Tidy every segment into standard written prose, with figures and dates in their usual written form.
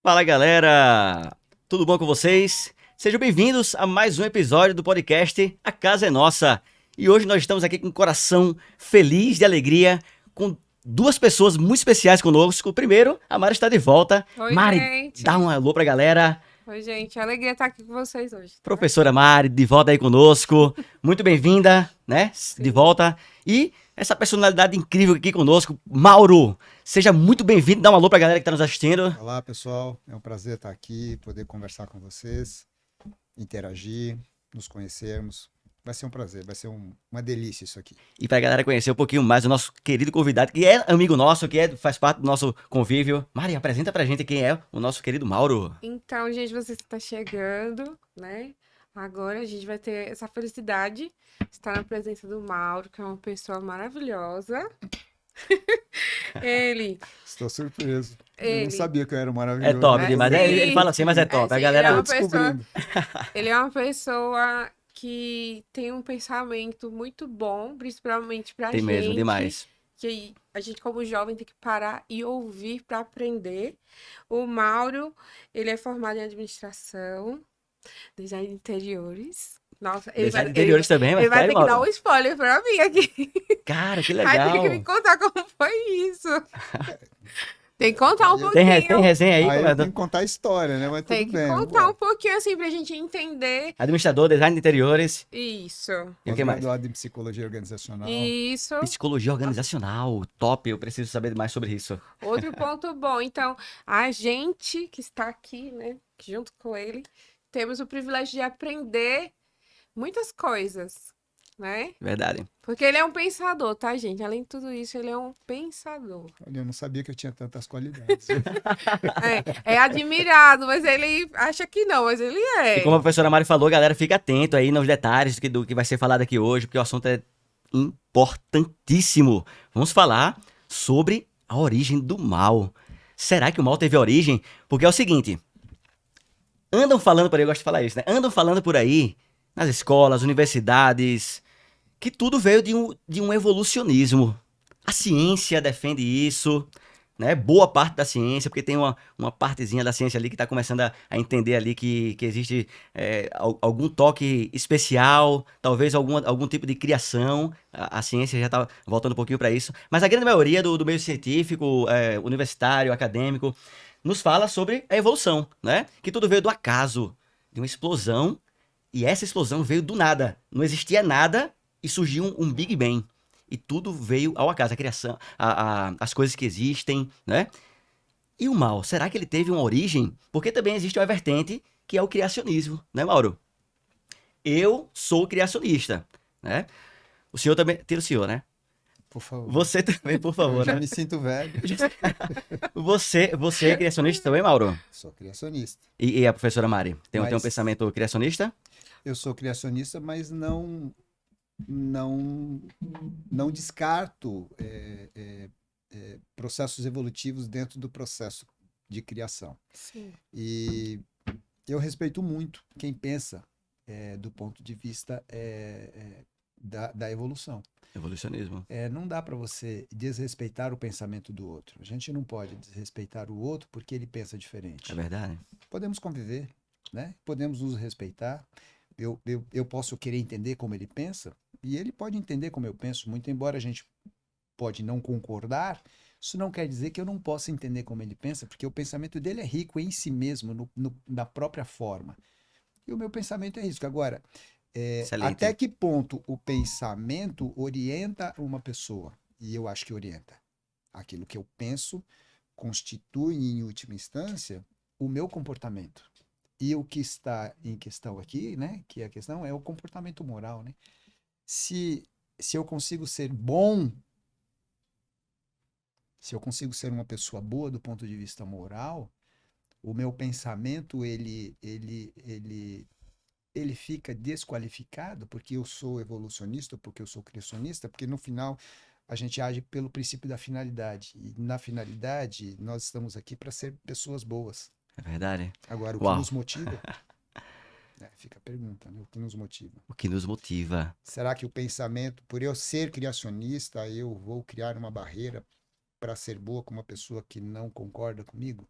Fala galera, tudo bom com vocês? Sejam bem-vindos a mais um episódio do podcast A Casa é Nossa. E hoje nós estamos aqui com o coração feliz de alegria, com duas pessoas muito especiais conosco. Primeiro, a Mari está de volta. Oi, Mari, gente. dá um alô pra galera. Oi, gente. Alegria estar aqui com vocês hoje. Tá? Professora Mari, de volta aí conosco. Muito bem-vinda, né? De Sim. volta. E essa personalidade incrível aqui conosco, Mauro. Seja muito bem-vindo. Dá um alô pra galera que tá nos assistindo. Olá, pessoal. É um prazer estar aqui, poder conversar com vocês, interagir, nos conhecermos. Vai ser um prazer, vai ser uma delícia isso aqui. E pra galera conhecer um pouquinho mais o nosso querido convidado, que é amigo nosso, faz parte do nosso convívio. Mari, apresenta pra gente quem é o nosso querido Mauro. Então, gente, você está chegando, né? Agora a gente vai ter essa felicidade de estar na presença do Mauro, que é uma pessoa maravilhosa. Ele, Estou surpreso. Eu não ele, sabia que eu era É maravilhoso. top É, demais. sim. Ele fala assim, mas é top. A Sim, galera. ele é Estou uma pessoa, descobrindo. ele é uma pessoa que tem um pensamento muito bom, principalmente pra Tem mesmo, gente. demais. Que a gente, como jovem, tem que parar e ouvir para aprender. O Mauro, ele é formado em administração, design de interiores. Nossa, Design de interiores também, mas ele vai sério, ter que dar um Mauro? spoiler pra mim aqui. Cara, que Vai ter que me legal. contar como foi isso. Tem que contar um Aí eu- Tem pouquinho. resenha aí, Aí eu colega? tenho que contar a história, né? Mas Tem tudo que bem. contar um pouquinho assim pra gente entender. Administrador, design de interiores. Isso. E o que mais? Pós-graduado em psicologia organizacional. Isso. Psicologia organizacional. Top, eu preciso saber mais sobre isso. Outro ponto bom. Então, a gente que está aqui, né, junto com ele, temos o privilégio de aprender muitas coisas, né? Verdade. Porque ele é um pensador, tá, gente? Além de tudo isso, ele é um pensador. Olha, eu não sabia que eu tinha tantas qualidades. É admirado, mas ele acha que não, mas ele E é. como a professora Mari falou, galera, fica atento aí nos detalhes do que vai ser falado aqui hoje, porque o assunto é importantíssimo. Vamos falar sobre a origem do mal. Será que o mal teve origem? Porque é o seguinte, andam falando por aí, eu gosto de falar isso, né? Andam falando por aí, nas escolas, universidades, que tudo veio de um evolucionismo. A ciência defende isso, né? Boa parte da ciência, porque tem uma partezinha da ciência ali que está começando a entender ali que existe algum toque especial, talvez algum tipo de criação. A ciência já está voltando um pouquinho para isso. Mas a grande maioria do meio científico, universitário, acadêmico, nos fala sobre a evolução, né? Que tudo veio do acaso, de uma explosão, e essa explosão veio do nada. Não existia nada e surgiu um Big Bang. E tudo veio ao acaso, a criação, as coisas que existem, né? E o mal, será que ele teve uma origem? Porque também existe uma vertente que é o criacionismo, né, Mauro? Eu sou criacionista, né? O senhor também, tira o senhor, né? Por favor. Você também, por Eu favor, já né? me sinto velho. Você é criacionista também, Mauro? Sou criacionista. E a professora Mari? Tem um Mas- pensamento criacionista? Eu sou criacionista, mas não, não descarto processos evolutivos dentro do processo de criação. Sim. E eu respeito muito quem pensa do ponto de vista da evolução. Evolucionismo. Não dá para você desrespeitar o pensamento do outro. A gente não pode desrespeitar o outro porque ele pensa diferente. É verdade? Podemos conviver, né? Podemos nos respeitar. Eu posso querer entender como ele pensa e ele pode entender como eu penso, muito embora a gente pode não concordar. Isso não quer dizer que eu não possa entender como ele pensa, porque o pensamento dele é rico em si mesmo, na própria forma. E o meu pensamento é isso. Agora, Excelente. até que ponto o pensamento orienta uma pessoa? E eu acho que orienta. Aquilo que eu penso constitui, em última instância, o meu comportamento. E o que está em questão aqui, né, que a questão é o comportamento moral, né? Se eu consigo ser bom, se eu consigo ser uma pessoa boa do ponto de vista moral, o meu pensamento ele fica desqualificado porque eu sou evolucionista, porque eu sou criacionista, porque no final a gente age pelo princípio da finalidade. E na finalidade, nós estamos aqui para ser pessoas boas. É verdade. Agora, o que Uau. nos motiva? Fica a pergunta, né? O que nos motiva? O que nos motiva? Será que o pensamento, por eu ser criacionista, eu vou criar uma barreira para ser boa com uma pessoa que não concorda comigo?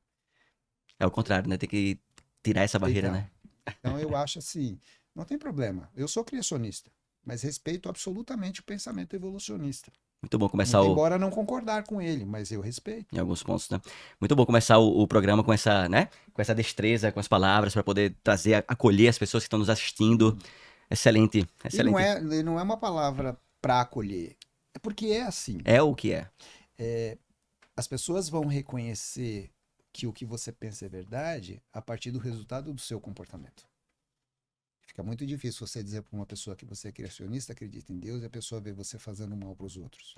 É o contrário, né? Tem que tirar essa barreira, Então, né? então eu acho assim, não tem problema. Eu sou criacionista, mas respeito absolutamente o pensamento evolucionista. Muito bom começar Muito embora não concordar com ele, mas eu respeito. em alguns pontos, né? Muito bom começar o programa com essa, né? Com essa destreza, com as palavras, para poder trazer, acolher as pessoas que estão nos assistindo. Excelente, excelente. E não é uma palavra para acolher. É porque é assim. É o que é. As pessoas vão reconhecer que o que você pensa é verdade a partir do resultado do seu comportamento. Fica muito difícil você dizer para uma pessoa que você é criacionista, acredita em Deus, e a pessoa vê você fazendo mal para os outros.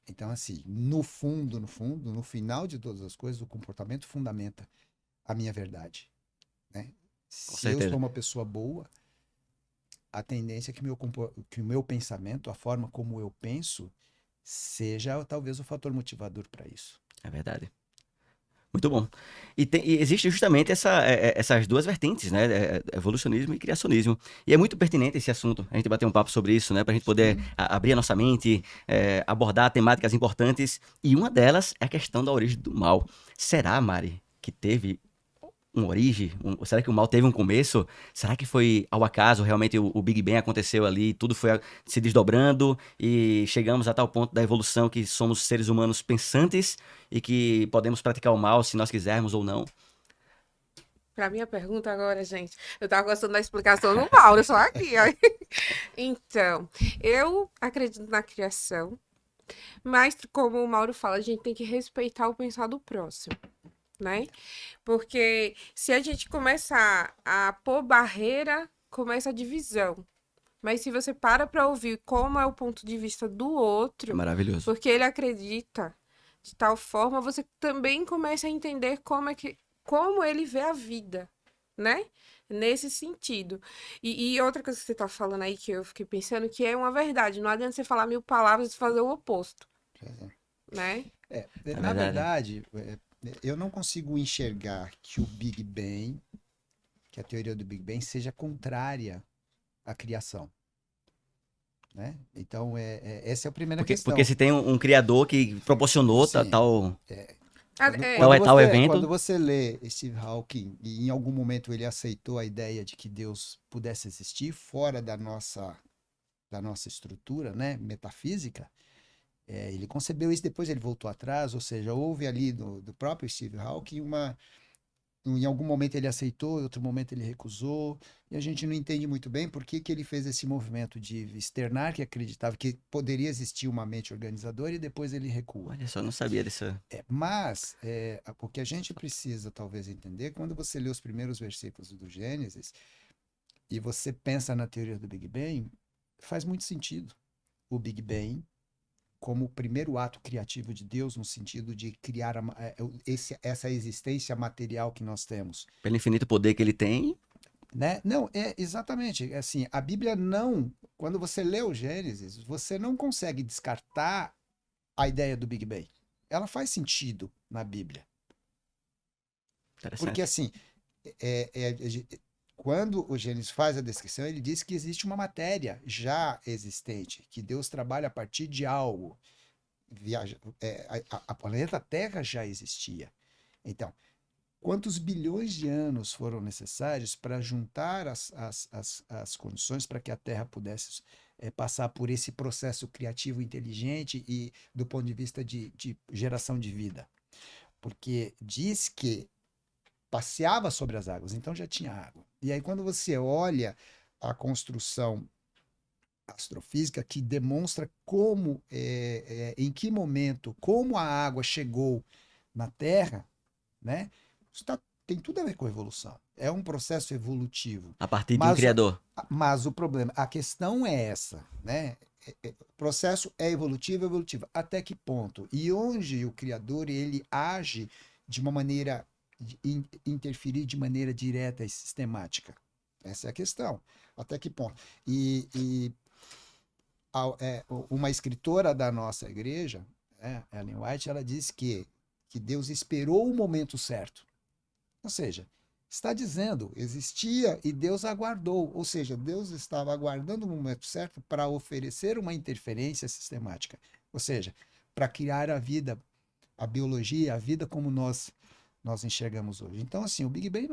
Então, assim, no fundo, no final de todas as coisas, o comportamento fundamenta a minha verdade, né? Com Se eu certeza. sou uma pessoa boa, a tendência é que que o meu pensamento, a forma como eu penso, seja talvez o fator motivador para isso. É verdade. Muito bom. E existe justamente essas duas vertentes, né? Evolucionismo e criacionismo. E é muito pertinente esse assunto, a gente bater um papo sobre isso, né? Para a gente poder Sim. abrir a nossa mente, abordar temáticas importantes. E uma delas é a questão da origem do mal. Será, Mari, que teve uma origem? Será que o mal teve um começo? Será que foi ao acaso, realmente o Big Bang aconteceu ali, tudo foi se desdobrando e chegamos a tal ponto da evolução que somos seres humanos pensantes e que podemos praticar o mal se nós quisermos ou não? Pra minha pergunta agora, gente, eu tava gostando da explicação do Mauro, só aqui, ó. Então, eu acredito na criação, mas como o Mauro fala, a gente tem que respeitar o pensar do próximo, né? Porque se a gente começar a pôr barreira, começa a divisão. Mas se você para ouvir como é o ponto de vista do É outro, maravilhoso. porque ele acredita de tal forma, você também começa a entender como ele vê a vida, né? Nesse sentido. E outra coisa que você tá falando aí que eu fiquei pensando que é uma verdade. Não adianta você falar 1000 palavras e fazer o oposto, né? É Na verdade. verdade, eu não consigo enxergar que o Big Bang, que a teoria do Big Bang seja contrária à criação, né? Então, essa é a primeira Porque questão. se tem um criador que proporcionou Sim, É, tal evento, quando você lê Steve Hawking e em algum momento ele aceitou a ideia de que Deus pudesse existir fora da nossa estrutura, né, metafísica, ele concebeu isso, depois ele voltou atrás, ou seja, houve ali do próprio Steve Hawking em algum momento ele aceitou, em outro momento ele recusou, e a gente não entende muito bem por que que ele fez esse movimento de externar que acreditava que poderia existir uma mente organizadora e depois ele recua. olha só, eu não sabia dessa. Mas o que a gente precisa talvez entender, quando você lê os primeiros versículos do Gênesis e você pensa na teoria do Big Bang, faz muito sentido. O Big Bang como o primeiro ato criativo de Deus, no sentido de criar essa existência material que nós temos. Pelo infinito poder que ele tem, Né? Não, é exatamente. Assim, a Bíblia não. Quando você lê o Gênesis, você não consegue descartar a ideia do Big Bang. Ela faz sentido na Bíblia. Porque, interessante. assim, é, é, é, quando o Gênesis faz a descrição, ele diz que existe uma matéria já existente, que Deus trabalha a partir de algo. A planeta Terra já existia. Então, quantos bilhões de anos foram necessários para juntar as condições para que a Terra pudesse passar por esse processo criativo inteligente e do ponto de vista de geração de vida? Porque diz que passeava sobre as águas, então já tinha água. E aí, quando você olha a construção astrofísica que demonstra como, em que momento, como a água chegou na Terra, né? Isso tem tudo a ver com evolução. É um processo evolutivo. A partir de um Mas, criador. mas o problema, a questão é essa, né? O processo é evolutivo, evolutivo. Até que ponto? E onde o criador ele age de uma maneira interferir de maneira direta e sistemática? Essa é a questão. Até que ponto? E uma escritora da nossa igreja, Ellen White, ela diz que Deus esperou o momento certo. Ou seja, está dizendo, existia e Deus aguardou. Ou seja, Deus estava aguardando o momento certo para oferecer uma interferência sistemática. Ou seja, para criar a vida, a biologia, a vida como nós nós enxergamos hoje. Então, assim, o Big Bang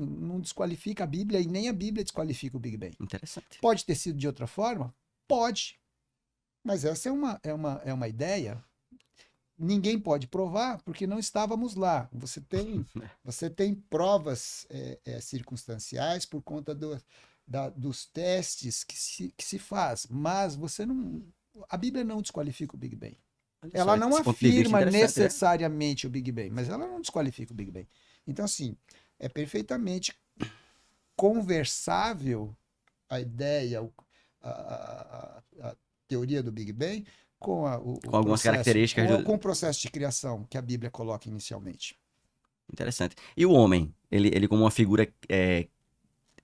não desqualifica a Bíblia e nem a Bíblia desqualifica o Big Bang. Interessante. Pode ter sido de outra forma? Pode. Mas essa é uma ideia. Ninguém pode provar porque não estávamos lá. Você tem provas circunstanciais por conta dos testes que se faz, mas você não. A Bíblia não desqualifica o Big Bang. Olha Ela só, não esse ponto de vista afirma interessante, né? necessariamente o Big Bang, mas ela não desqualifica o Big Bang. Então, assim, é perfeitamente conversável a ideia, a teoria do Big Bang com Com algumas características com o processo de criação que a Bíblia coloca inicialmente. Interessante. E o homem, ele como uma figura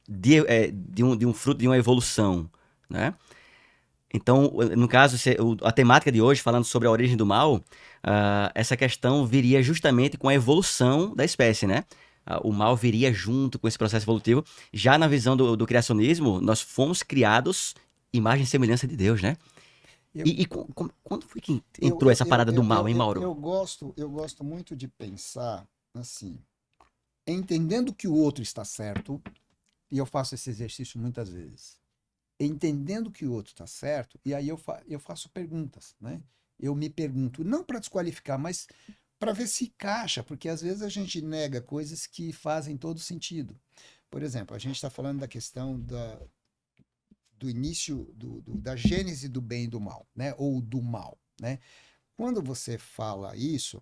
de um fruto de uma evolução, né? Então, no caso, a temática de hoje, falando sobre a origem do mal, essa questão viria justamente com a evolução da espécie, né? O mal viria junto com esse processo evolutivo. Já na visão do criacionismo, nós fomos criados imagem e semelhança de Deus, né? E quando foi que entrou essa parada do mal, hein, Mauro? Eu gosto muito de pensar assim, entendendo que o outro está certo, e eu faço esse exercício muitas vezes. Entendendo que o outro está certo, e aí eu faço perguntas, né? Eu me pergunto, não para desqualificar, mas para ver se encaixa, porque às vezes a gente nega coisas que fazem todo sentido. Por exemplo, a gente está falando da questão do início, da gênese do bem e do mal, né? Ou do mal, né? Quando você fala isso,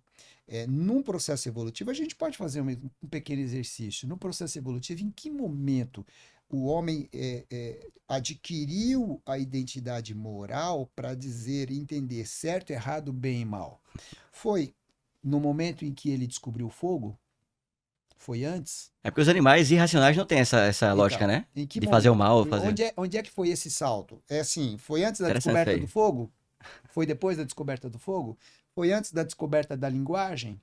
num processo evolutivo, a gente pode fazer um pequeno exercício. No processo evolutivo, em que momento o homem adquiriu a identidade moral para dizer, entender certo, errado, bem e mal? Foi no momento em que ele descobriu o fogo? Foi antes? É porque os animais irracionais não têm essa lógica, Então, né? em que De fazer o momento? mal, fazer. Onde é que foi esse salto? É assim, foi antes da Interessante isso descoberta do aí. fogo? Foi depois da descoberta do fogo? Foi antes da descoberta da linguagem?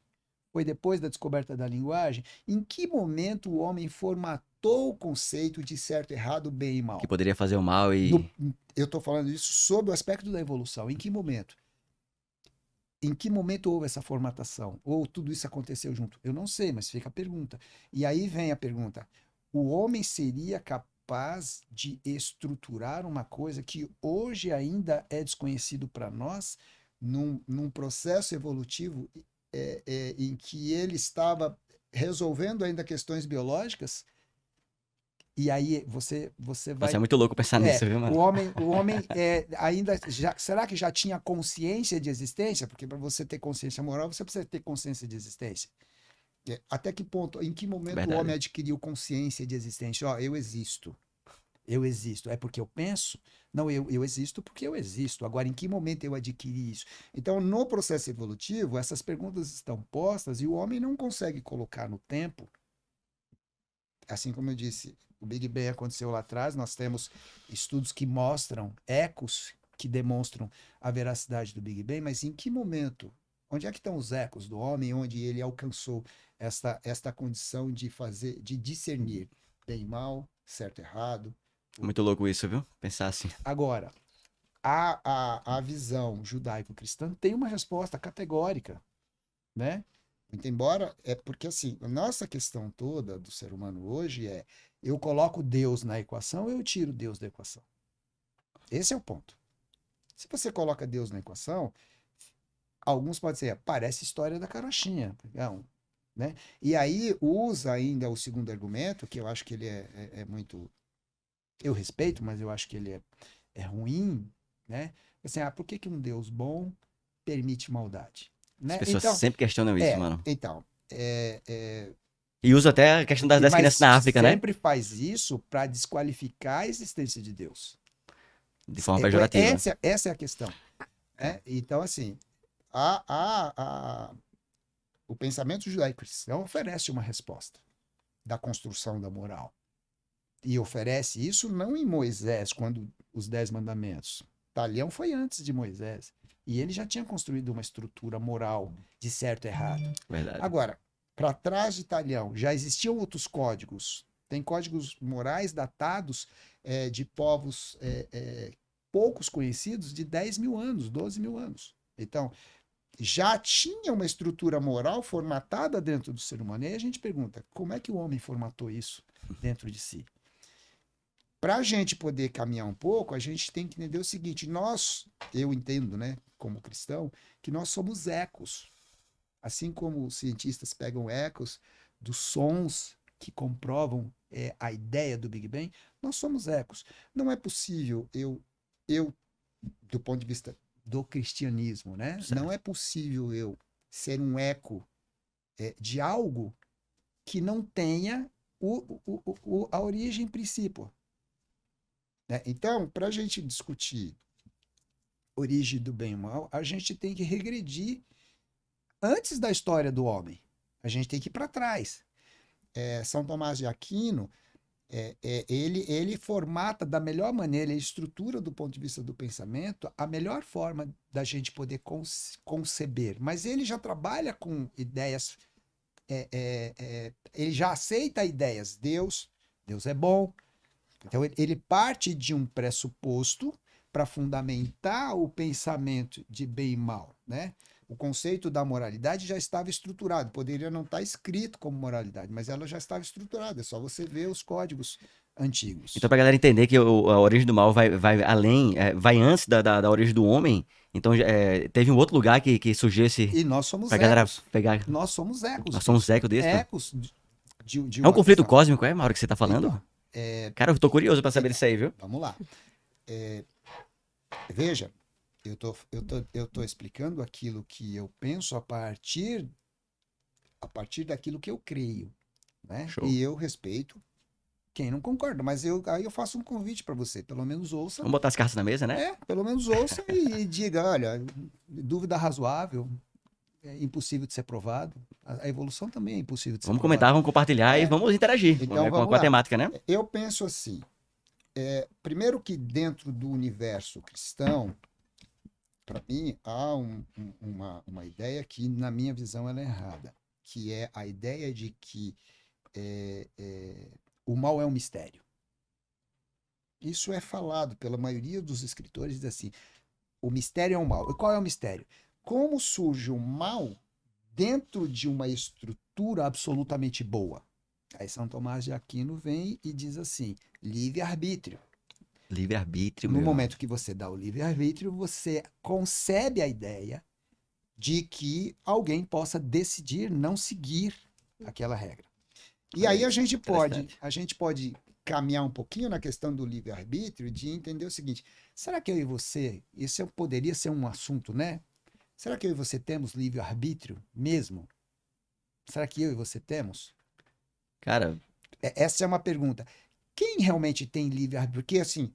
Foi depois da descoberta da linguagem? Em que momento o homem formatou o conceito de certo, errado, bem e Que mal? poderia fazer o mal No- e. eu estou falando isso sob o aspecto da evolução. Em que momento? Em que momento houve essa formatação? Ou tudo isso aconteceu junto? Eu não sei, mas fica a pergunta. E aí vem a pergunta: o homem seria capaz de estruturar uma coisa que hoje ainda é desconhecido para nós, num processo evolutivo em que ele estava resolvendo ainda questões biológicas? E aí você Nossa, é vai muito louco pensar nisso, viu, mano? o homem ainda será que já tinha consciência de existência? Porque para você ter consciência moral, você precisa ter consciência de existência. Até que ponto, em que momento o homem Verdade. adquiriu consciência de existência? Ó, eu existo. Eu existo. É porque eu penso? Não, eu existo porque eu existo. Agora, em que momento eu adquiri isso? Então, no processo evolutivo, essas perguntas estão postas e o homem não consegue colocar no tempo. Assim como eu disse, o Big Bang aconteceu lá atrás, nós temos estudos que mostram ecos que demonstram a veracidade do Big Bang, mas em que momento? Onde é que estão os ecos do homem, onde ele alcançou esta condição de discernir bem e mal, certo e errado? É muito louco isso, viu? Pensar assim. Agora, a visão judaico-cristã tem uma resposta categórica, né? Muito embora, é porque assim, a nossa questão toda do ser humano hoje eu coloco Deus na equação, eu tiro Deus da equação. Esse é o ponto. Se você coloca Deus na equação, alguns podem dizer, parece história da carochinha, não, né? E aí usa ainda o segundo argumento, que eu acho que ele é muito, eu respeito, mas eu acho que ele é ruim, né? Assim, por que um Deus bom permite maldade? As Né? pessoas sempre questionam isso, mano. Então, E usa até a questão das mas crianças na África, né? sempre faz isso para desqualificar a existência de Deus. De forma pejorativa. Essa é a questão. Né? Então, assim, o pensamento judaico-cristão oferece uma resposta da construção da moral. E oferece isso não em Moisés, quando os 10 mandamentos. Talhão foi antes de Moisés. E ele já tinha construído uma estrutura moral de certo e errado. Verdade. Agora, para trás de Talhão, já existiam outros códigos. Tem códigos morais datados de povos poucos conhecidos de 10 mil anos, 12 mil anos. Então, já tinha uma estrutura moral formatada dentro do ser humano. E aí a gente pergunta, como é que o homem formatou isso dentro de si? Para a gente poder caminhar um pouco, a gente tem que entender o seguinte: eu entendo, né, como cristão, que nós somos ecos. Assim como os cientistas pegam ecos dos sons que comprovam a ideia do Big Bang, nós somos ecos. Não é possível eu do ponto de vista do cristianismo, né? Certo. Não é possível eu ser um eco de algo que não tenha a origem princípio. Né? Então, para a gente discutir origem do bem e mal, a gente tem que regredir antes da história do homem. A gente tem que ir para trás. São Tomás de Aquino, ele formata da melhor maneira, ele estrutura do ponto de vista do pensamento a melhor forma da gente poder conceber. Mas ele já trabalha com ideias, ele já aceita ideias. Deus é bom. Então ele parte de um pressuposto para fundamentar o pensamento de bem e mal, né? O conceito da moralidade já estava estruturado, poderia não estar escrito como moralidade, mas ela já estava estruturada, é só você ver os códigos antigos. Então, pra galera entender que a origem do mal vai além, vai antes da origem do homem, então teve um outro lugar que surgiu esse. E nós somos Pra galera ecos. pegar. Nós somos ecos. Nós somos eco desse. Ecos de É um uma conflito visão. cósmico, Mauro, que você tá falando? Então, Cara, eu tô curioso pra saber disso aí, viu? vamos lá. Veja, eu tô explicando aquilo que eu penso a partir daquilo que eu creio, né? Show. E eu respeito quem não concorda, mas aí eu faço um convite para você, pelo menos ouça. Vamos botar as cartas na mesa, né? Pelo menos ouça e diga, olha, dúvida razoável, é impossível de ser provado. A evolução também é impossível de ser Vamos provada. comentar, vamos compartilhar e vamos interagir Então, com vamos a lá. temática, né? Eu penso assim, primeiro que dentro do universo cristão, para mim, há uma ideia que, na minha visão, ela é errada, que é a ideia de que o mal é um mistério. Isso é falado pela maioria dos escritores, diz assim, o mistério é o mal. E qual é o mistério? Como surge o mal dentro de uma estrutura absolutamente boa? Aí São Tomás de Aquino vem e diz assim, livre-arbítrio. Livre-arbítrio, No meu. momento que você dá o livre-arbítrio, você concebe a ideia de que alguém possa decidir não seguir aquela regra. E aí a gente pode caminhar um pouquinho na questão do livre-arbítrio de entender o seguinte, será que eu e você, isso poderia ser um assunto, né? Será que eu e você temos livre-arbítrio mesmo? Será que eu e você temos? Cara, Essa é uma pergunta. Quem realmente tem livre-arbítrio? Porque, assim,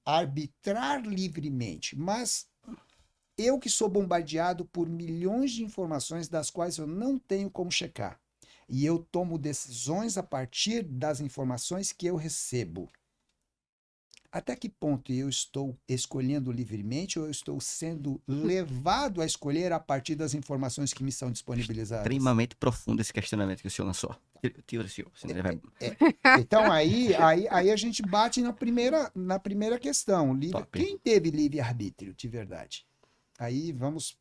arbitrar livremente, mas eu que sou bombardeado por milhões de informações das quais eu não tenho como checar. E eu tomo decisões a partir das informações que eu recebo. Até que ponto eu estou escolhendo livremente ou eu estou sendo levado a escolher a partir das informações que me são disponibilizadas? extremamente profundo esse questionamento que o senhor lançou. Tira, senhor. Senão ele vai... Então aí a gente bate na primeira questão. Top. Quem teve livre-arbítrio de verdade? Aí vamos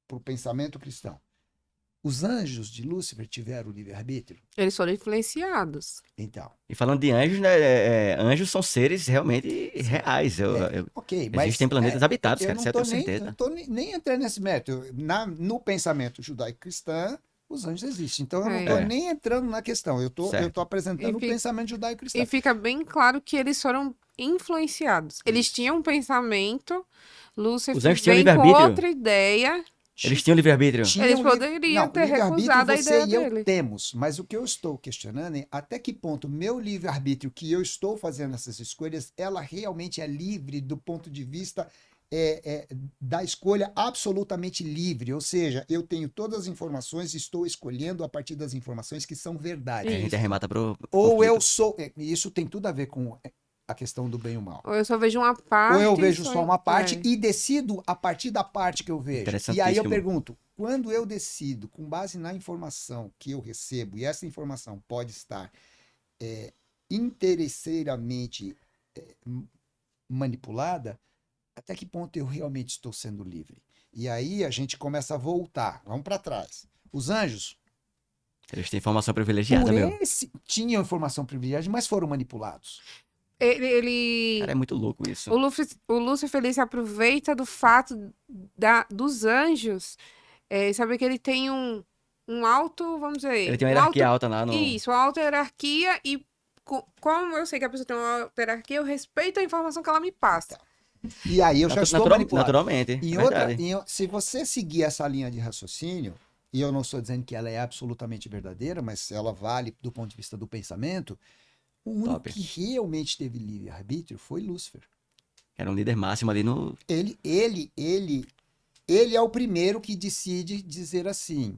para o pensamento cristão. Os anjos de Lúcifer tiveram livre-arbítrio? Eles foram influenciados. Então. E falando de anjos, né? Anjos são seres realmente reais. Ok, mas Existem planetas habitados, eu cara. não Isso eu tô tenho certeza. não tô nem entrando nesse mérito. No pensamento judaico-cristão, os anjos existem. Então eu não estou nem entrando na questão. Eu tô apresentando o pensamento judaico-cristão. E fica bem claro que eles foram influenciados. Eles tinham um pensamento, Lúcifer Os anjos tinham vem com livre-arbítrio? outra ideia. Eles tinham livre-arbítrio? Eles poderiam ter recusado a ideia você e eu dele. temos, mas o que eu estou questionando é até que ponto meu livre-arbítrio, que eu estou fazendo essas escolhas, ela realmente é livre do ponto de vista da escolha absolutamente livre, ou seja, eu tenho todas as informações e estou escolhendo a partir das informações que são verdade. A gente arremata pro Ou conflito. eu sou, isso tem tudo a ver com a questão do bem e o mal. Ou eu só vejo uma parte. Ou eu vejo só uma parte e decido a partir da parte que eu vejo. E aí eu Interessantíssimo. pergunto, quando eu decido com base na informação que eu recebo, e essa informação pode estar interesseiramente manipulada, até que ponto eu realmente estou sendo livre? E aí a gente começa a voltar. Vamos para trás. Os anjos, Eles têm informação privilegiada, por meu. esse, tinham informação privilegiada, mas foram manipulados. Cara, é muito louco isso. O Lúcifer, ele se aproveita do fato dos anjos, saber que ele tem um alto, vamos dizer, Ele tem uma um hierarquia alto, alta lá no... isso, uma alta hierarquia e como eu sei que a pessoa tem uma alta hierarquia, eu respeito a informação que ela me passa. E aí eu já estou manipulado. Naturalmente, Em é outra, verdade. se você seguir essa linha de raciocínio, e eu não estou dizendo que ela é absolutamente verdadeira, mas ela vale do ponto de vista do pensamento, o único Top. que realmente teve livre-arbítrio foi Lúcifer. Era um líder máximo ali no... Ele é o primeiro que decide dizer assim,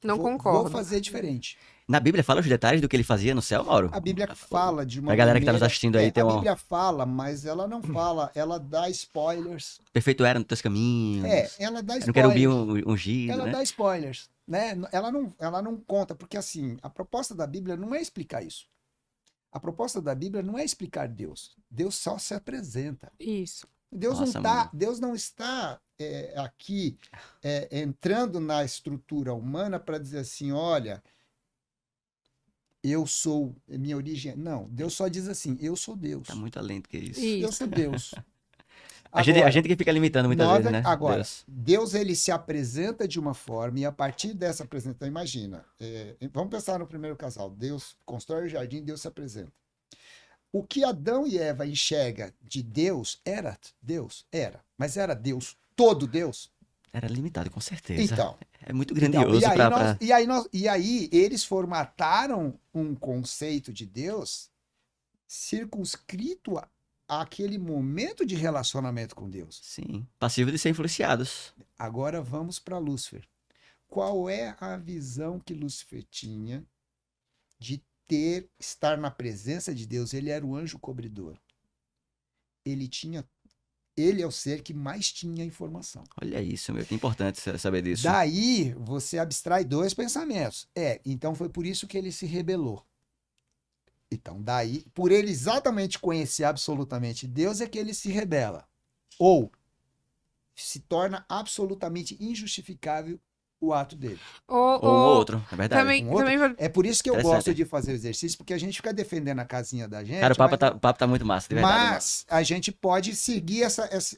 Não vou concordo. fazer diferente. Na Bíblia fala os detalhes do que ele fazia no céu, Mauro? A Bíblia fala de uma Pra galera que tá nos maneira- assistindo aí, tem a um... Bíblia fala, mas ela não fala, ela dá spoilers. Perfeito era nos teus caminhos. Ela dá Era um querubim spoilers. ungido, Ela né? dá spoilers, né? Ela não conta, porque assim, a proposta da Bíblia não é explicar isso. A proposta da Bíblia não é explicar Deus. Deus só se apresenta. Isso. Nossa, mano. Deus não está aqui entrando na estrutura humana para dizer assim, olha, eu sou, minha origem. Não, Deus só diz assim, eu sou Deus. Tá muito além do que isso. Isso. Eu sou Deus. A gente que fica limitando muitas vezes, né? Agora, Deus. Deus ele se apresenta de uma forma e a partir dessa apresentação, imagina, vamos pensar no primeiro casal, Deus constrói o jardim, Deus se apresenta. O que Adão e Eva enxerga de Deus era Deus, mas era Deus, todo Deus. Era limitado, com certeza. Então, É muito então, grandioso pra... e aí eles formataram um conceito de Deus circunscrito àquele momento de relacionamento com Deus. Sim, passivo de ser influenciados. Agora vamos para Lúcifer. Qual é a visão que Lúcifer tinha de estar na presença de Deus? Ele era o anjo cobridor. Ele é o ser que mais tinha informação. Olha isso, meu. Que importante saber disso. Daí você abstrai dois pensamentos. Então foi por isso que ele se rebelou. Então, daí, por ele exatamente conhecer absolutamente Deus, é que ele se rebela. Ou se torna absolutamente injustificável o ato dele. Ou um outro, é verdade. Também, Um outro. também É por isso que eu Interessante. gosto de fazer o exercício, porque a gente fica defendendo a casinha da gente. Cara, o papo tá muito massa, de verdade. Mas a gente pode seguir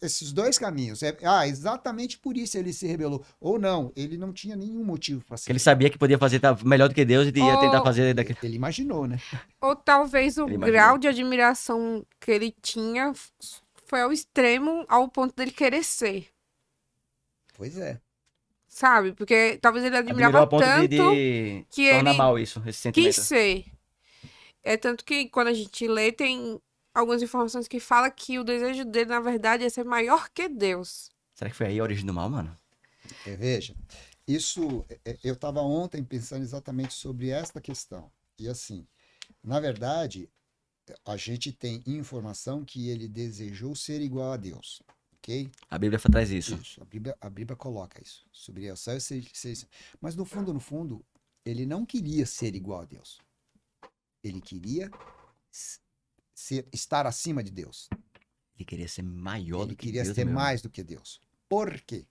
esses dois caminhos. Exatamente por isso ele se rebelou. Ou não, ele não tinha nenhum motivo para Porque ser. ele sabia que podia fazer melhor do que Deus e ia tentar fazer daquele... Ele imaginou, né? Ou talvez o Ele grau imaginou. de admiração que ele tinha foi ao extremo, ao ponto dele querer ser, Pois é. sabe? Porque talvez ele Admirou admirava a ponto tanto de que tornar ele mal isso, esse sentimento. quis ser. É tanto que quando a gente lê, tem algumas informações que fala que o desejo dele, na verdade, é ser maior que Deus. Será que foi aí a origem do mal, mano? Veja, isso eu estava ontem pensando exatamente sobre esta questão. E assim, na verdade, a gente tem informação que ele desejou ser igual a Deus, ok? A Bíblia traz isso. A Bíblia coloca isso. Subir ao céu e ser. Mas no fundo, ele não queria ser igual a Deus. Ele queria estar acima de Deus. Ele queria ser maior Ele do que queria Deus, ser meu. mais do que Deus. Por quê?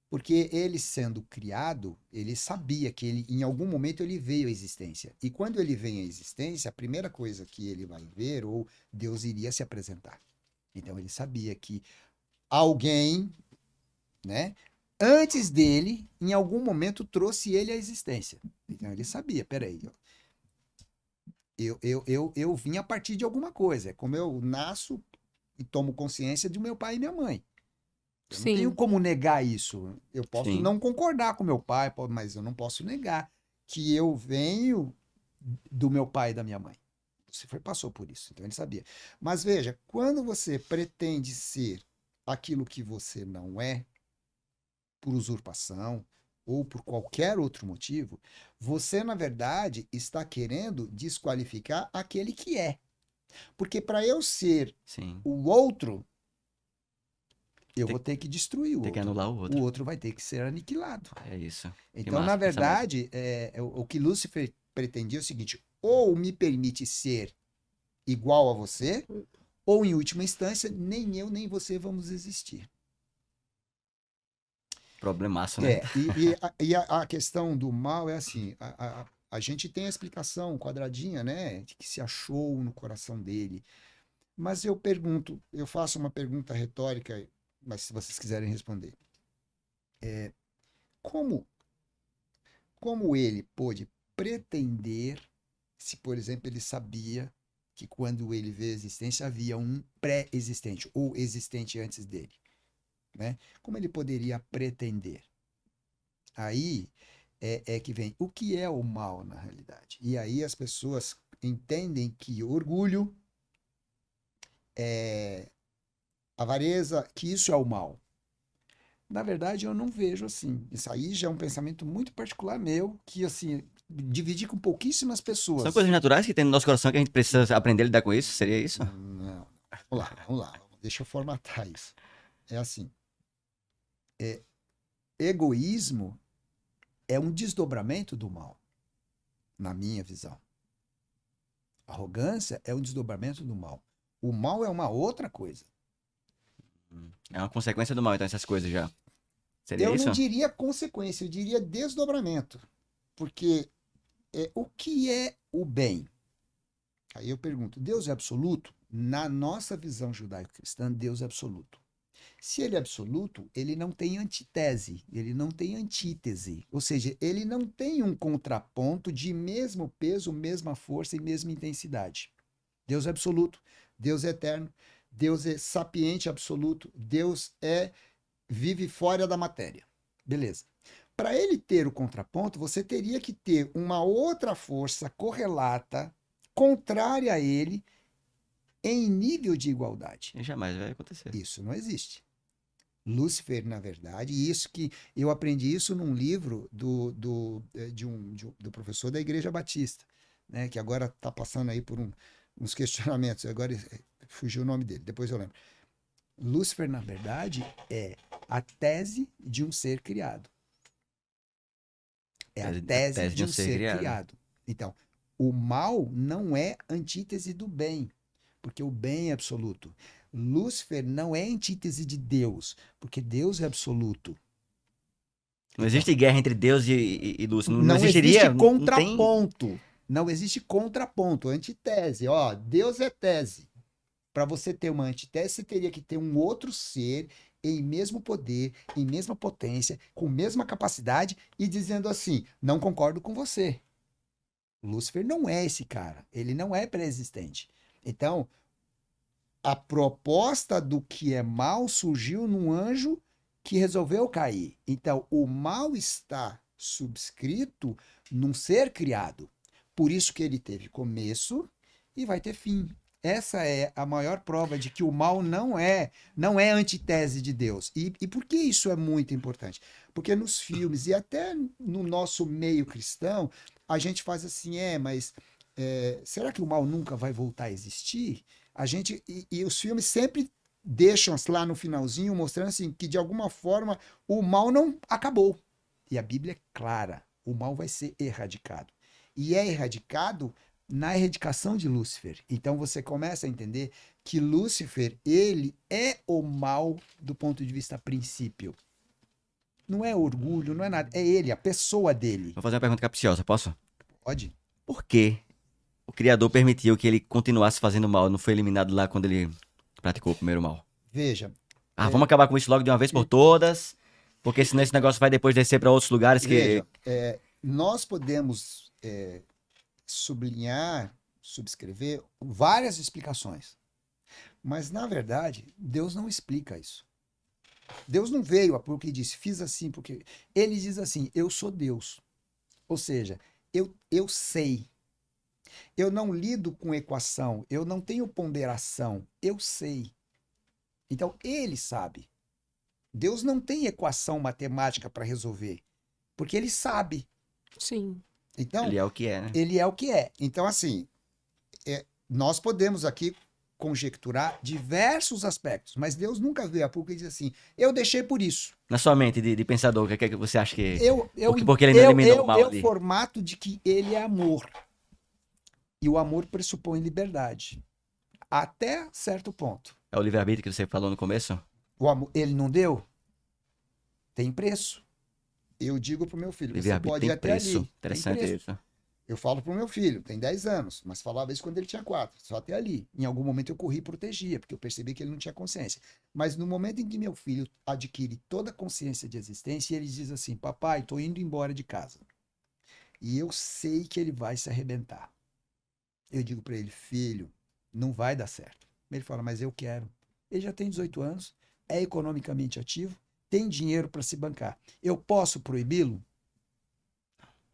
Porque ele sendo criado, ele sabia que em algum momento ele veio à existência. E quando ele vem à existência, a primeira coisa que ele vai ver, ou Deus iria se apresentar. Então ele sabia que alguém, né, antes dele, em algum momento trouxe ele à existência. Então ele sabia, peraí, eu vim a partir de alguma coisa. É como eu nasço e tomo consciência de meu pai e minha mãe. Eu não Sim. tenho como negar isso. Eu posso Sim. não concordar com meu pai, mas eu não posso negar que eu venho do meu pai e da minha mãe. Você passou por isso, então ele sabia. Mas veja, quando você pretende ser aquilo que você não é, por usurpação ou por qualquer outro motivo, você, na verdade, está querendo desqualificar aquele que é. Porque para eu ser Sim. o outro, eu Tem- vou ter que destruir o Tem outro. que anular o outro. O outro vai ter que ser aniquilado. É isso. Então, massa na o pensamento. verdade, o que Lúcifer pretendia é o seguinte: ou me permite ser igual a você, ou em última instância, nem eu nem você vamos existir. Problemaço, né? A questão do mal é assim, a gente tem a explicação quadradinha, né, de que se achou no coração dele. Mas eu pergunto, eu faço uma pergunta retórica, mas se vocês quiserem responder. Como, como ele pôde pretender, se, por exemplo, ele sabia que quando ele veio a existência havia um pré-existente ou existente antes dele, né? Como ele poderia pretender? Aí é que vem o que é o mal na realidade. E aí as pessoas entendem que orgulho, avareza, que isso é o mal. Na verdade, eu não vejo assim. Isso aí já é um pensamento muito particular meu, que assim, dividi com pouquíssimas São pessoas. coisas naturais que tem no nosso coração que a gente precisa aprender a lidar com isso? Seria isso? Não. Vamos lá. Deixa eu formatar isso. É assim, egoísmo é um desdobramento do mal, na minha visão. Arrogância é um desdobramento do mal. O mal é uma outra coisa. É uma consequência do mal, então, essas coisas já. Seria Eu isso? não diria consequência, eu diria desdobramento. Porque o que é o bem? Aí eu pergunto, Deus é absoluto? Na nossa visão judaico-cristã, Deus é absoluto. Se ele é absoluto, ele não tem antitese, ele não tem antítese. Ou seja, ele não tem um contraponto de mesmo peso, mesma força e mesma intensidade. Deus é absoluto, Deus é eterno, Deus é sapiente absoluto, Deus vive fora da matéria. Beleza. Para ele ter o contraponto, você teria que ter uma outra força correlata, contrária a ele, em nível de igualdade. E jamais vai acontecer. Isso não existe. Lúcifer, na verdade, e isso que eu aprendi isso num livro do professor da Igreja Batista, né, que agora está passando aí por uns questionamentos, agora fugiu o nome dele, depois eu lembro. Lúcifer, na verdade, é a tese de um ser criado. É a tese de um ser criado. Então, o mal não é antítese do bem, porque o bem é absoluto. Lúcifer não é antítese de Deus, porque Deus é absoluto. Não existe guerra entre Deus e Lúcifer. Não Não existiria. existe contraponto. Não existe contraponto, antitese. Ó, Deus é tese. Para você ter uma antitese, você teria que ter um outro ser em mesmo poder, em mesma potência, com mesma capacidade e dizendo assim: não concordo com você. Lúcifer não é esse cara. Ele não é pré-existente. Então, a proposta do que é mal surgiu num anjo que resolveu cair. Então, o mal está subscrito num ser criado. Por isso que ele teve começo e vai ter fim. Essa é a maior prova de que o mal não é antitese de Deus. E por que isso é muito importante? Porque nos filmes e até no nosso meio cristão, a gente faz assim, mas será que o mal nunca vai voltar a existir? A gente e os filmes sempre deixam lá no finalzinho mostrando assim que de alguma forma o mal não acabou. E a Bíblia é clara, o mal vai ser erradicado. E é erradicado na erradicação de Lúcifer. Então você começa a entender que Lúcifer, ele é o mal do ponto de vista princípio. Não é orgulho, não é nada, é ele, a pessoa dele. Vou fazer uma pergunta capciosa, posso? Pode? Por que o Criador permitiu que ele continuasse fazendo mal? Não foi eliminado lá quando ele praticou o primeiro mal? Veja. Vamos acabar com isso logo de uma vez por todas, porque senão esse negócio vai depois descer para outros lugares que... Veja, nós podemos subscrever várias explicações. Mas, na verdade, Deus não explica isso. Deus não veio porque disse, fiz assim, porque... Ele diz assim, eu sou Deus. Ou seja, eu sei. Eu não lido com equação, eu não tenho ponderação, eu sei. Então, ele sabe. Deus não tem equação matemática para resolver, porque ele sabe. Sim. Então, Ele é o que é, né? Ele é o que é. Então, assim, nós podemos aqui conjecturar diversos aspectos, mas Deus nunca veio a público e diz assim, eu deixei por isso. Na sua mente de pensador, o que é que você acha que... Eu porque ele não eliminou o mal ali? formato de que ele é amor. E o amor pressupõe liberdade. Até certo ponto. É o livre-arbítrio que você falou no começo? O amor, ele não deu? Tem preço. Eu digo pro meu filho, você Livre-arbítrio pode ir tem até preço. ali. Tem Interessante preço. isso. Eu falo pro meu filho, tem 10 anos, mas falava isso quando ele tinha 4, só até ali. Em algum momento eu corri e protegia, porque eu percebi que ele não tinha consciência. Mas no momento em que meu filho adquire toda a consciência de existência, ele diz assim, papai, tô indo embora de casa. E eu sei que ele vai se arrebentar. Eu digo para ele, filho, não vai dar certo. Ele fala, mas eu quero. Ele já tem 18 anos, é economicamente ativo, tem dinheiro para se bancar. Eu posso proibi-lo?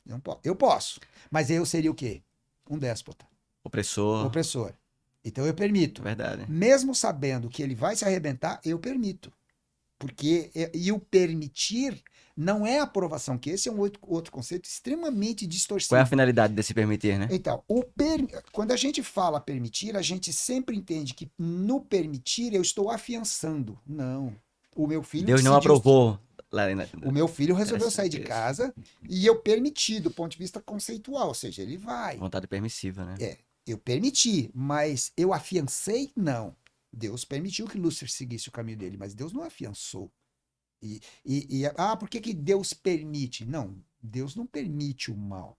Não eu posso. Mas eu seria o quê? Um déspota, Opressor. opressor. Então eu permito. Verdade. Mesmo sabendo que ele vai se arrebentar, eu permito. Porque, e o permitir não é aprovação, que esse é um outro conceito extremamente distorcido. Qual é a finalidade desse permitir, né? Então, quando a gente fala permitir, a gente sempre entende que no permitir eu estou afiançando. Não. O meu filho Deus não decidiu. aprovou. O meu filho resolveu sair de Interessante casa e eu permiti do ponto de vista conceitual, ou seja, ele vai. Vontade permissiva, né? Eu permiti, mas eu afiancei? Não. Deus permitiu que Lúcifer seguisse o caminho dele, mas Deus não afiançou. Por que Deus permite? Não, Deus não permite o mal,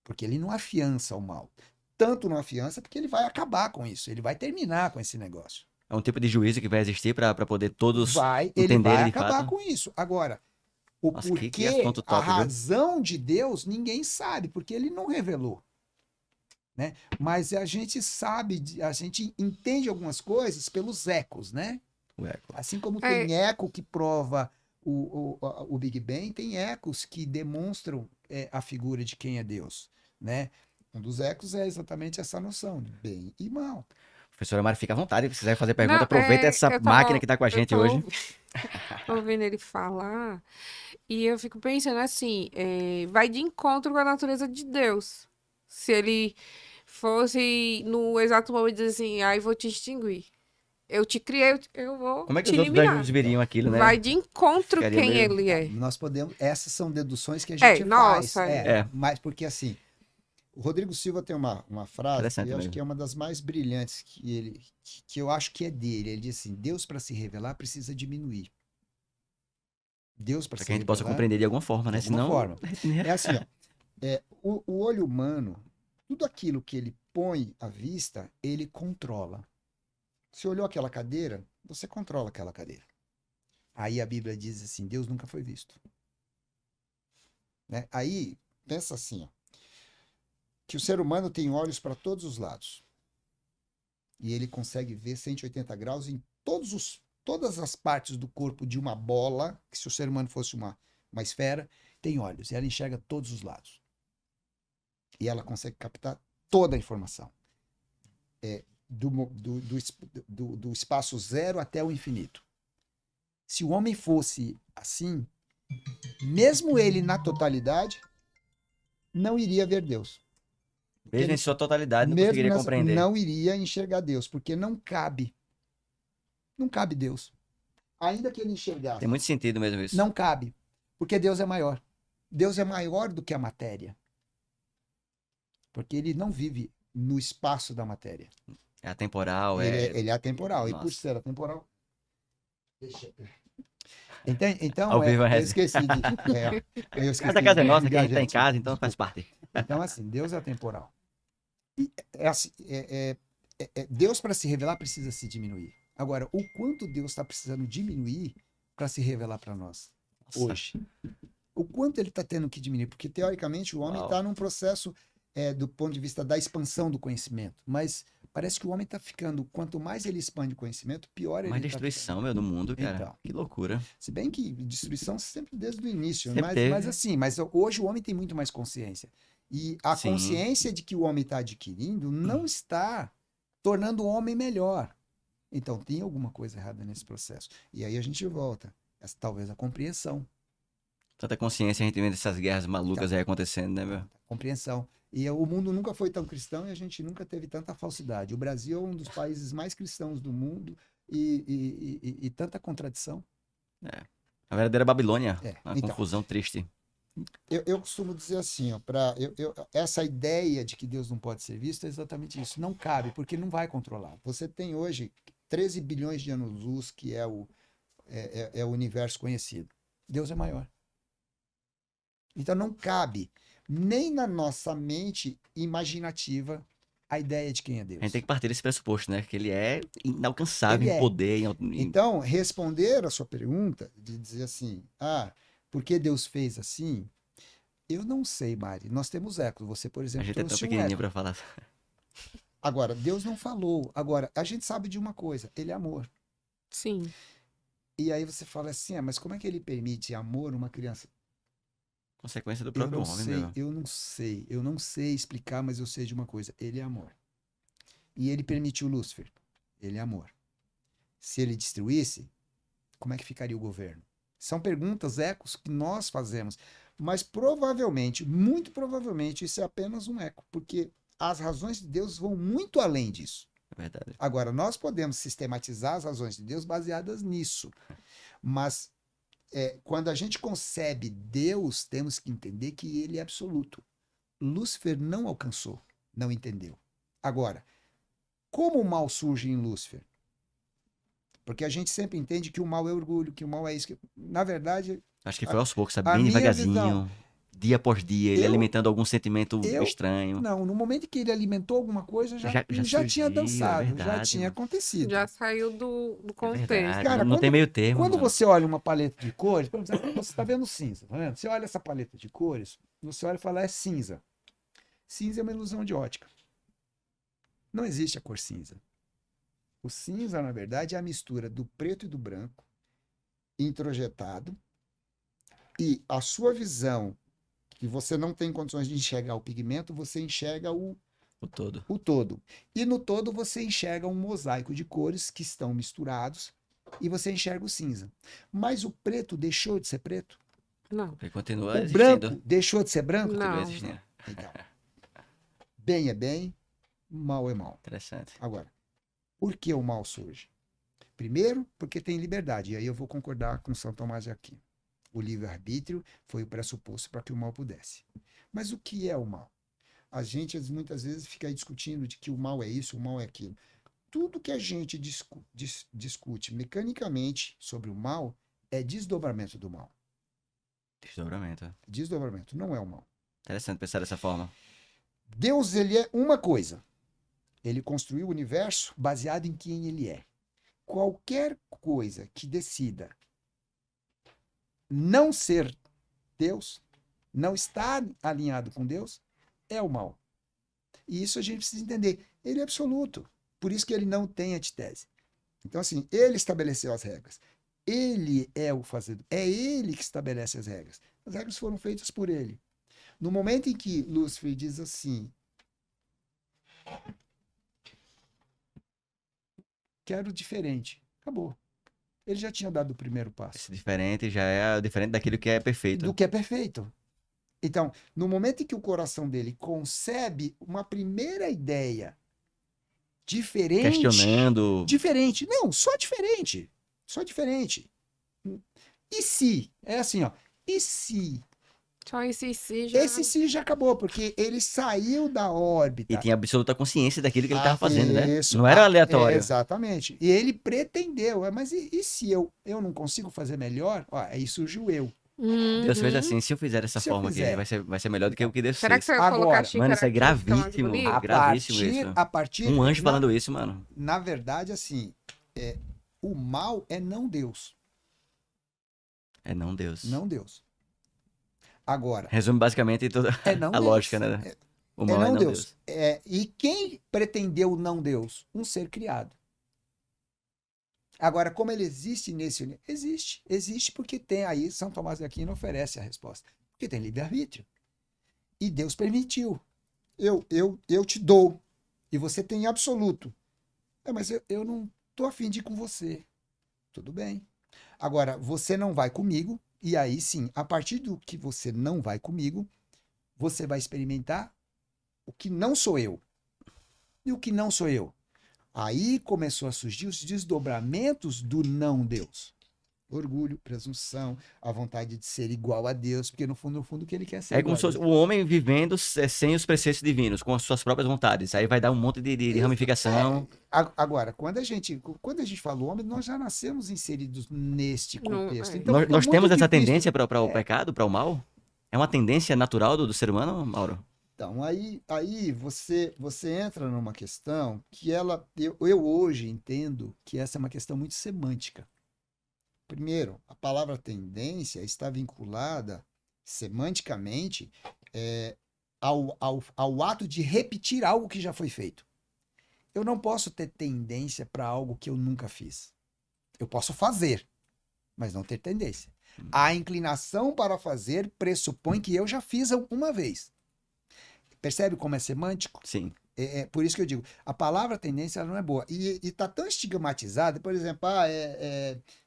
porque ele não afiança o mal. Tanto não afiança porque ele vai acabar com isso, ele vai terminar com esse negócio. É um tipo de juízo que vai existir para poder todos Ele vai entenderem de acabar fato. com isso. Agora, o Nossa, porquê, que assunto a top, viu? razão de Deus, ninguém sabe, porque ele não revelou. Né? Mas a gente sabe, a gente entende algumas coisas pelos ecos, né? O eco. Assim como tem eco que prova o Big Bang, tem ecos que demonstram a figura de quem é Deus, né? Um dos ecos é exatamente essa noção de bem e mal. Professora Mari, fica à vontade. Se quiser fazer pergunta, Não, aproveita essa eu tava- máquina que está com a eu gente tô hoje. ouvindo ele falar e eu fico pensando assim, vai de encontro com a natureza de Deus. Se ele fosse no exato momento dizer assim, ai, vou te extinguir. Eu te criei, eu vou Como é que te os outros eliminar. anjos veriam aquilo, né? Vai de encontro Ficaria quem meio- ele é. Nós podemos, essas são deduções que a gente faz. Nossa, Mas porque assim, o Rodrigo Silva tem uma frase Interessante que eu acho mesmo. que é uma das mais brilhantes que eu acho que é dele. Ele diz assim: Deus para se revelar precisa diminuir. Deus para Para se que a gente possa revelar compreender de alguma forma, né? de alguma Senão. forma. É assim, ó, o olho humano, tudo aquilo que ele põe à vista, ele controla. Você olhou aquela cadeira, você controla aquela cadeira. Aí a Bíblia diz assim: Deus nunca foi visto. Né? Aí, pensa assim, ó, que o ser humano tem olhos para todos os lados. E ele consegue ver 180 graus em todas as partes do corpo de uma bola, que se o ser humano fosse uma esfera, tem olhos. E ela enxerga todos os lados. E ela consegue captar toda a informação. Do espaço zero até o infinito. Se o homem fosse assim, mesmo ele na totalidade, não iria ver Deus. Mesmo em sua totalidade, não Mesmo conseguiria compreender. não iria enxergar Deus, porque não cabe. Não cabe Deus. Ainda que ele enxergasse, Tem muito sentido mesmo isso. não cabe, porque Deus é maior. Deus é maior do que a matéria. Porque ele não vive no espaço da matéria. É atemporal, Ele é atemporal. E por Nossa. ser atemporal. Então, Ao vivo é eu resenha. esqueci de. Eu esqueci Cada casa é de nossa, quem ligar, está em gente. casa, então faz parte. Então, assim, Deus é atemporal. E Deus, para se revelar, precisa se diminuir. Agora, o quanto Deus está precisando diminuir para se revelar para nós Nossa. hoje? O quanto ele está tendo que diminuir? Porque, teoricamente, o homem Uau. está num processo do ponto de vista da expansão do conhecimento. Mas parece que o homem está ficando, quanto mais ele expande o conhecimento, pior ele Mais está destruição, meu, do mundo, cara. Então. Que loucura. Se bem que destruição sempre desde o início, Sempre teve. mas hoje o homem tem muito mais consciência. E a Sim. consciência de que o homem está adquirindo não está tornando o homem melhor. Então tem alguma coisa errada nesse processo. E aí a gente volta. Talvez a compreensão. Tanta consciência, a gente vendo essas guerras malucas aí acontecendo, né, meu? Compreensão. E o mundo nunca foi tão cristão e a gente nunca teve tanta falsidade. O Brasil é um dos países mais cristãos do mundo e tanta contradição. A verdadeira Babilônia. Uma Então, confusão triste. eu costumo dizer assim, ó, essa ideia de que Deus não pode ser visto é exatamente isso. Não cabe, porque não vai controlar. Você tem hoje 13 bilhões de anos-luz, que é o universo conhecido. Deus é maior. Então não cabe nem na nossa mente imaginativa a ideia de quem é A gente Deus. tem que partir desse pressuposto, né? Que ele é inalcançável Ele em é. poder, Então, responder a sua pergunta, de dizer assim, por que Deus fez assim? Eu não sei, Mari. Nós temos eco. Você, por a exemplo, gente é tão trouxe um pequenininho eco. pra falar. Agora, Deus não falou. Agora, a gente sabe de uma coisa, ele é amor. Sim. E aí você fala assim, mas como é que ele permite amor numa criança? Consequência do Eu próprio não homem, sei, meu. eu não sei explicar, mas eu sei de uma coisa, ele é amor. E ele permitiu Lúcifer, ele é amor. Se ele destruísse, como é que ficaria o governo? São perguntas, ecos que nós fazemos, mas provavelmente, muito provavelmente, isso é apenas um eco, porque as razões de Deus vão muito além disso. É verdade. Agora, nós podemos sistematizar as razões de Deus baseadas nisso, mas quando a gente concebe Deus, temos que entender que ele é absoluto. Lúcifer não alcançou, não entendeu. Agora, como o mal surge em Lúcifer? Porque a gente sempre entende que o mal é orgulho, que o mal é isso. Na verdade, Acho que foi aos poucos, sabe? a Bem minha visão, devagarzinho, dia após dia, ele eu, alimentando algum sentimento eu, estranho. não, no momento em que ele alimentou alguma coisa, Já já tinha surgiu, é dançado, já verdade, tinha mano. acontecido. Já saiu do É contexto. verdade. Cara, Não tem meio termo, quando mano. você olha uma paleta de cores, por exemplo, você está vendo cinza, tá vendo? Você olha essa paleta de cores, você olha e fala, é cinza. Cinza é uma ilusão de ótica. Não existe a cor cinza. O cinza, na verdade, é a mistura do preto e do branco, introjetado, e a sua visão, que você não tem condições de enxergar o pigmento, você enxerga O todo. o todo. E no todo você enxerga um mosaico de cores que estão misturados e você enxerga o cinza. Mas o preto deixou de ser preto? Não. Ele continua O existindo. branco deixou de ser branco? Continua Não. existindo. Então, bem é bem, mal é mal. Interessante. Agora, por que o mal surge? Primeiro, porque tem liberdade. E aí eu vou concordar com São Tomás de Aquino. O livre-arbítrio foi o pressuposto para que o mal pudesse. Mas o que é o mal? A gente muitas vezes fica aí discutindo de que o mal é isso, o mal é aquilo. Tudo que a gente discute mecanicamente sobre o mal é desdobramento do mal. Desdobramento. Desdobramento não é o mal. Interessante pensar dessa forma. Deus, ele é uma coisa. Ele construiu o universo baseado em quem ele é. Qualquer coisa que decida não ser Deus, não estar alinhado com Deus, é o mal. E isso a gente precisa entender. Ele é absoluto. Por isso que ele não tem antitese. Então, assim, ele estabeleceu as regras. Ele é o fazedor. É ele que estabelece as regras. As regras foram feitas por ele. No momento em que Lúcifer diz assim, quero diferente, acabou. Ele já tinha dado o primeiro passo. Esse diferente já é diferente daquilo que é perfeito. Do que é perfeito. Então, no momento em que o coração dele concebe uma primeira ideia diferente. Questionando. Diferente. Não, só diferente. Só diferente. E se? É assim, ó. E se? Só esse si já. Esse se já acabou, porque ele saiu da órbita. E tinha absoluta consciência daquilo que ele estava fazendo, né? Isso. Não era aleatório. Exatamente. E ele pretendeu. Mas e se eu não consigo fazer melhor? Ó, aí surge o eu. Deus fez Uhum. assim, se eu fizer dessa Se eu forma aqui, fizer. vai ser melhor do que o que Deus Será que fez. você vai colocar Agora, a xícara Mano, isso é aqui, fica mais gravíssimo. bonito? Gravíssimo isso. A partir Um anjo falando isso, mano. Na verdade, assim, o mal é não Deus. É não Deus. Não Deus. Agora, Resume basicamente toda é não a Deus. lógica, né? O mal é não Deus. E quem pretendeu não Deus? Um ser criado. Agora, como ele existe nesse universo? Existe. Existe porque tem aí, São Tomás de Aquino oferece a resposta. Porque tem livre-arbítrio. E Deus permitiu. Eu te dou. E você tem absoluto. Mas eu não tô afim de ir com você. Tudo bem. Agora, você não vai comigo. E aí sim, a partir do que você não vai comigo, você vai experimentar o que não sou eu. E o que não sou eu? Aí começou a surgir os desdobramentos do não Deus. Orgulho, presunção, a vontade de ser igual a Deus, porque no fundo, o que ele quer ser É igual como se a fosse Deus. o homem vivendo sem os preceitos divinos, com as suas próprias vontades. Aí vai dar um monte de ramificação. Agora, quando a gente fala homem, nós já nascemos inseridos neste Não, contexto. é. Então Nós, fica nós muito temos essa difícil. tendência para o pecado, para o mal? É uma tendência natural do ser humano, Mauro? Então, aí você entra numa questão que eu hoje entendo que essa é uma questão muito semântica. Primeiro, a palavra tendência está vinculada semanticamente ao ato de repetir algo que já foi feito. Eu não posso ter tendência para algo que eu nunca fiz. Eu posso fazer, mas não ter tendência. A inclinação para fazer pressupõe que eu já fiz uma vez. Percebe como é semântico? Sim. É por isso que eu digo, a palavra tendência ela não é boa. E está tão estigmatizada, por exemplo,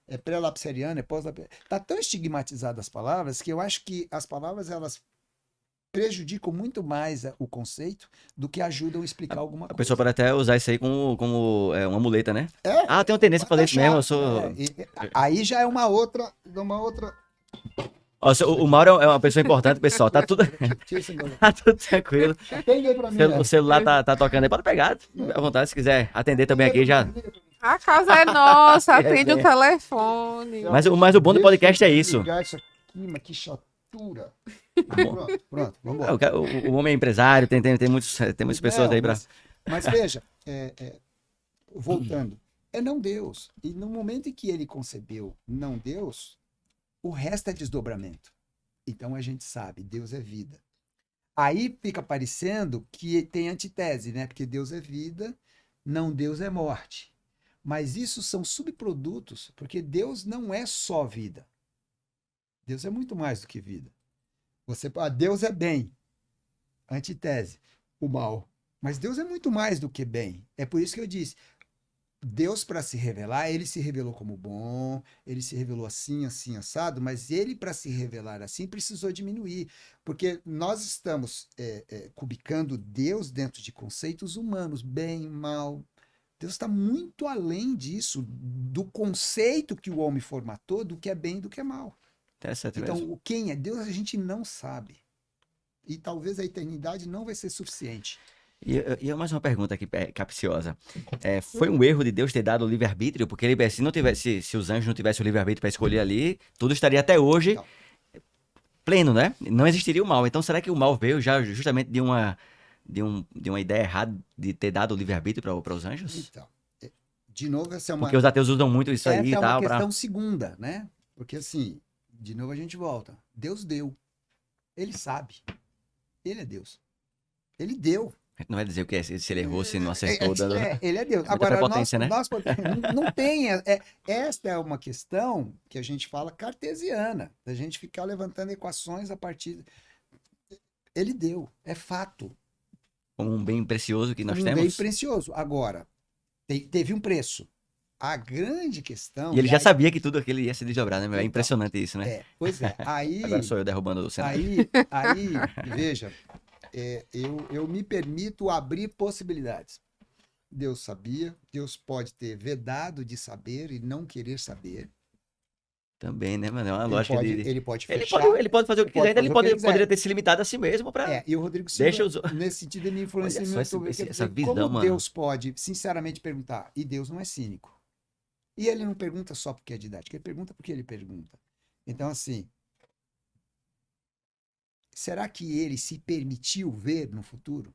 é pré-lapsariano, é pós-lapsariano. Está tão estigmatizada as palavras que eu acho que as palavras elas prejudicam muito mais o conceito do que ajudam a explicar alguma A coisa. pessoa pode até usar isso aí como uma muleta, né? É, Ah, eu tenho tendência a fazer isso mesmo, eu sou... Aí já é uma outra. Ó, o Mauro é uma pessoa importante, pessoal. Tá tudo, Tira esse negócio. tá tudo tranquilo. Atende aí pra mim, O celular tá tocando aí, pode pegar. À vontade, se quiser atender também aqui já. A casa é nossa, atende É, o telefone. Mas o bom do podcast é isso. Ligar isso aqui, mas que chatura. Pronto, vamos É, embora. o homem é empresário, tem muitas pessoas aí pra... Mas veja, voltando, é não Deus. E no momento em que ele concebeu não Deus, o resto é desdobramento. Então a gente sabe, Deus é vida. Aí fica parecendo que tem antitese, né? Porque Deus é vida, não Deus é morte. Mas isso são subprodutos, porque Deus não é só vida. Deus é muito mais do que vida. Deus é bem. Antitese, o mal. Mas Deus é muito mais do que bem. É por isso que eu disse, Deus, para se revelar, ele se revelou como bom, ele se revelou assim, assim, assado, mas ele, para se revelar assim, precisou diminuir. Porque nós estamos cubicando Deus dentro de conceitos humanos, bem, mal. Deus está muito além disso, do conceito que o homem formatou, do que é bem e do que é mal. Interessante Então, mesmo. quem é Deus, a gente não sabe. E talvez a eternidade não vai ser suficiente. E mais uma pergunta aqui, capciosa. Foi um erro de Deus ter dado o livre-arbítrio? Porque ele, se os anjos não tivessem o livre-arbítrio para escolher ali, tudo estaria até hoje Não. pleno, né? Não existiria o mal. Então, será que o mal veio já justamente de uma ideia errada de ter dado o livre-arbítrio para os anjos? Então, de novo, essa é uma, Porque os ateus usam muito isso aí essa e é uma tal. questão segunda, né? Porque assim, de novo a gente volta. Deus deu. Ele sabe. Ele é Deus. Ele deu. A gente não vai dizer o que é, se ele errou, se não acertou. Ele é Deus. Muita Agora, prepotência, né? não tem. Esta é uma questão que a gente fala cartesiana, da gente ficar levantando equações a partir. Ele deu, é fato. Como um bem precioso que nós Um bem temos. precioso. Agora, teve um preço. A grande questão. E ele já aí- sabia que tudo aquilo ia se desdobrar, né? É Então, impressionante isso, né? Pois é. Aí, Agora sou eu derrubando o cenário. aí veja, eu me permito abrir possibilidades. Deus sabia, Deus pode ter vedado de saber e não querer saber. Também, né, mano? É uma Ele lógica pode, de... ele pode Ele fechar. pode fazer o que quiser, ainda ele fazer o que ele quiser. poderia ter se limitado a si mesmo pra... E o Rodrigo Silva, Deixa os... nesse sentido, ele me influencia Olha só muito. essa Quer dizer, visão, como mano. Deus pode, sinceramente, perguntar, e Deus não é cínico. E ele não pergunta só porque é didático, ele pergunta porque ele pergunta. Então, assim, será que ele se permitiu ver no futuro?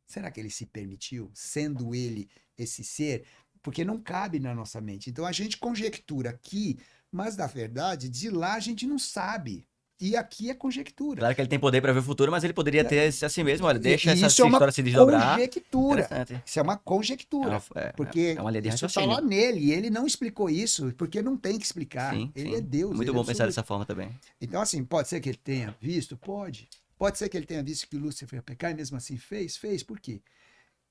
Será que ele se permitiu, sendo ele esse ser? Porque não cabe na nossa mente. Então, a gente conjectura aqui, mas, na verdade, de lá a gente não sabe. E aqui é conjectura. Claro que ele tem poder pra ver o futuro, mas ele poderia ter assim mesmo. Olha, deixa E essa isso é uma história se desdobrar. conjectura. Interessante. Isso é uma conjectura. Porque É uma linha de isso está raciocínio. lá nele. E ele não explicou isso, porque não tem que explicar. Sim, Ele sim. é Deus. Muito ele bom é pensar absoluto. dessa forma também. Então, assim, pode ser que ele tenha visto? Pode. Pode ser que ele tenha visto que Lúcifer ia pecar e mesmo assim fez? Fez. Por quê?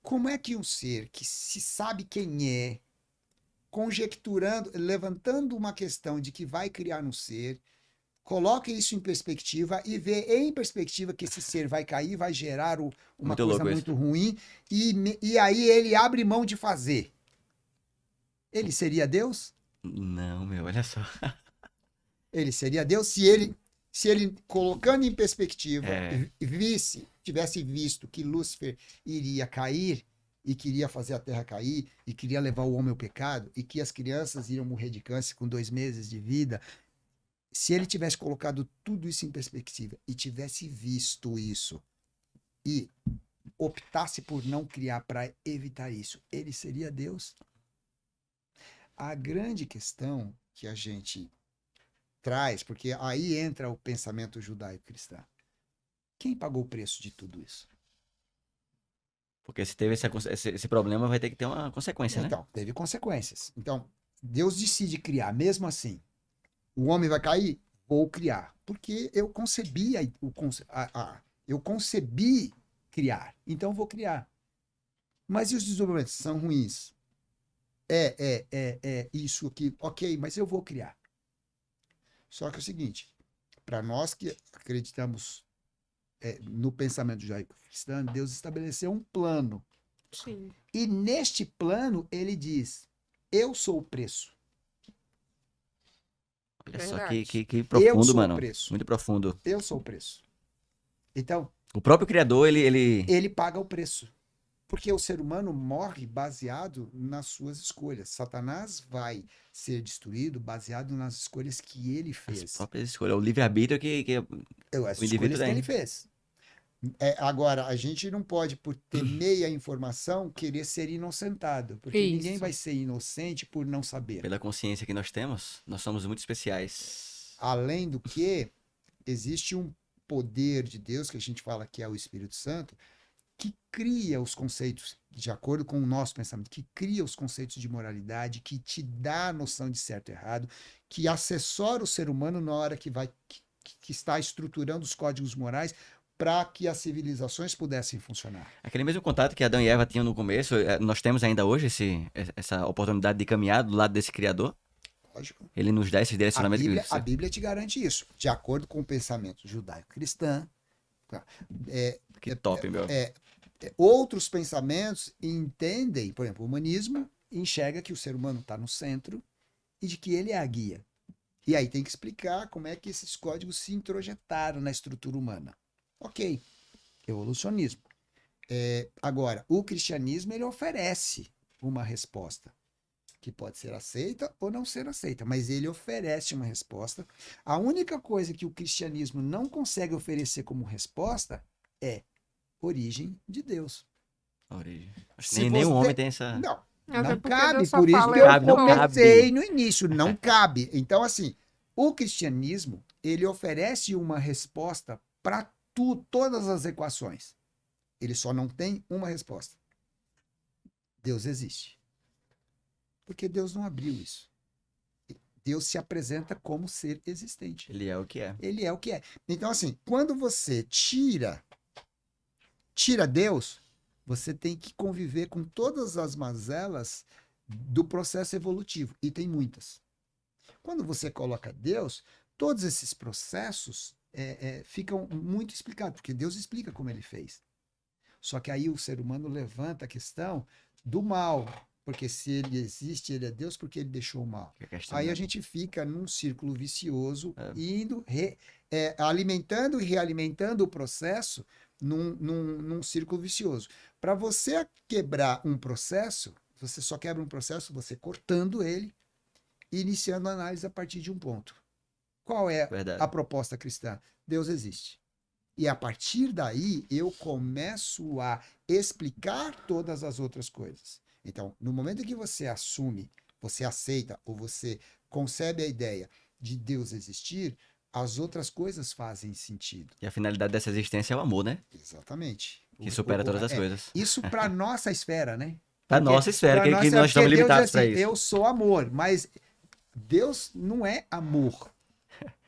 Como é que um ser que se sabe quem é, conjecturando, levantando uma questão de que vai criar um ser, coloca isso em perspectiva e vê em perspectiva que esse ser vai cair, vai gerar uma Muito coisa louco muito ruim, e aí ele abre mão de fazer. Ele seria Deus? Não, meu, olha só. Ele seria Deus se ele colocando em perspectiva, É. tivesse visto que Lúcifer iria cair e queria fazer a terra cair e queria levar o homem ao pecado e que as crianças iriam morrer de câncer com 2 meses de vida, se ele tivesse colocado tudo isso em perspectiva e tivesse visto isso e optasse por não criar para evitar isso, ele seria Deus? A grande questão que a gente traz, porque aí entra o pensamento judaico-cristão. Quem pagou o preço de tudo isso? Porque se teve esse problema, vai ter que ter uma consequência, né? Então, teve consequências. Então, Deus decide criar, mesmo assim. O homem vai cair? Vou criar. Porque eu concebi, eu concebi criar. Então, vou criar. Mas e os desdobramentos? São ruins. Isso aqui. Ok, mas eu vou criar. Só que é o seguinte, para nós que acreditamos no pensamento judaico-cristão, Deus estabeleceu um plano. Sim. E neste plano, ele diz, eu sou o preço. Olha só Verdade. que Eu profundo, sou o mano. preço. Muito profundo. Eu sou o preço. Então, O próprio Criador, ele... ele paga o preço. Porque o ser humano morre baseado nas suas escolhas. Satanás vai ser destruído baseado nas escolhas que ele As fez. próprias escolhas. O livre-arbítrio que As o indivíduo escolhas que ele tem. fez. Agora, a gente não pode, por ter meia informação, querer ser inocentado. Porque ninguém Isso. vai ser inocente por não saber. Pela consciência que nós temos, nós somos muito especiais. Além do que, existe um poder de Deus, que a gente fala que é o Espírito Santo, que cria os conceitos, de acordo com o nosso pensamento, que cria os conceitos de moralidade, que te dá a noção de certo e errado, que assessora o ser humano na hora que está estruturando os códigos morais para que as civilizações pudessem funcionar. Aquele mesmo contato que Adão e Eva tinham no começo, nós temos ainda hoje essa oportunidade de caminhar do lado desse Criador. Lógico. Ele nos dá esse A direcionamento Bíblia, que a Bíblia te garante isso, de acordo com o pensamento judaico-cristão. Que top, meu. Outros pensamentos entendem, por exemplo, o humanismo enxerga que o ser humano está no centro e de que ele é a guia. E aí tem que explicar como é que esses códigos se introjetaram na estrutura humana. Ok, evolucionismo. Agora, o cristianismo ele oferece uma resposta que pode ser aceita ou não ser aceita, mas ele oferece uma resposta. A única coisa que o cristianismo não consegue oferecer como resposta é origem de Deus. A origem. Acho que Se nenhum você- homem tem essa... Não, Até não porque cabe, Deus só por isso fala que eu eu Cabe, não sou. comecei cabe. no início, não cabe. Então, assim, o cristianismo, ele oferece uma resposta para todas as equações. Ele só não tem uma resposta. Deus existe. Porque Deus não abriu isso. Deus se apresenta como ser existente. Ele é o que é. Ele é o que é. Então, assim, quando você tira Deus, você tem que conviver com todas as mazelas do processo evolutivo. E tem muitas. Quando você coloca Deus, todos esses processos ficam muito explicados, porque Deus explica como ele fez. Só que aí o ser humano levanta a questão do mal. Porque se ele existe, ele é Deus, porque ele deixou o mal. Que é questão Aí da- a gente fica num círculo vicioso, É. indo, alimentando e realimentando o processo num círculo vicioso. Para você quebrar um processo, você só quebra um processo você cortando ele e iniciando a análise a partir de um ponto. Qual é Verdade. a proposta cristã? Deus existe. E a partir daí eu começo a explicar todas as outras coisas. Então, no momento em que você assume, você aceita ou você concebe a ideia de Deus existir, as outras coisas fazem sentido. E a finalidade dessa existência é o amor, né? Exatamente. Que supera todas as coisas. Isso para nossa esfera, né? Pra Porque- nossa esfera, pra que nossa- nós estamos porque Deus limitados é pra assim, isso. Eu sou amor, mas Deus não é amor.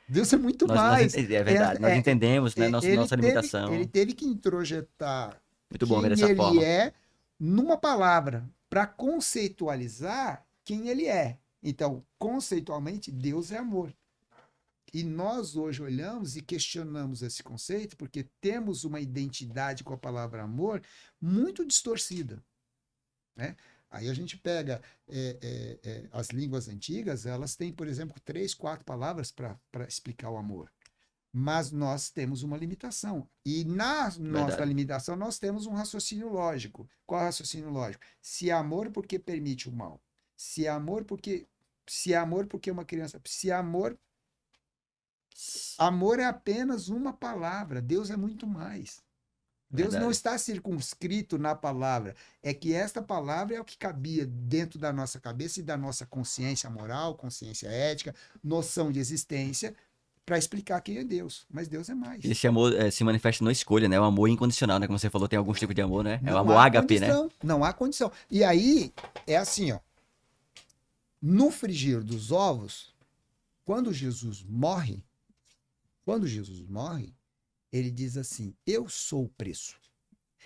Deus é muito mais. É verdade, nós entendemos, né? Nossa limitação. Ele teve que introjetar Muito bom ver quem dessa ele forma. é numa palavra para conceitualizar quem ele é. Então, conceitualmente, Deus é amor. E nós hoje olhamos e questionamos esse conceito porque temos uma identidade com a palavra amor muito distorcida, né? Aí a gente pega as línguas antigas, elas têm, por exemplo, 3, 4 palavras para explicar o amor. Mas nós temos uma limitação. E na nossa Verdade. limitação, nós temos um raciocínio lógico. Qual é o raciocínio lógico? Se é amor, por que permite o mal? Se é amor, porque. Se é amor, porque uma criança. Se é amor. Amor é apenas uma palavra. Deus é muito mais. Deus não Verdade. está circunscrito na palavra. É que esta palavra é o que cabia dentro da nossa cabeça e da nossa consciência moral, consciência ética, noção de existência, para explicar quem é Deus. Mas Deus é E mais. esse amor se manifesta na escolha, né? O amor incondicional, né? Como você falou, tem alguns tipos de amor, né? É o Não amor há ágape, né? condição. Não há condição. E aí, é assim, ó. No frigir dos ovos, quando Jesus morre, quando Jesus morre, ele diz assim: eu sou o preço.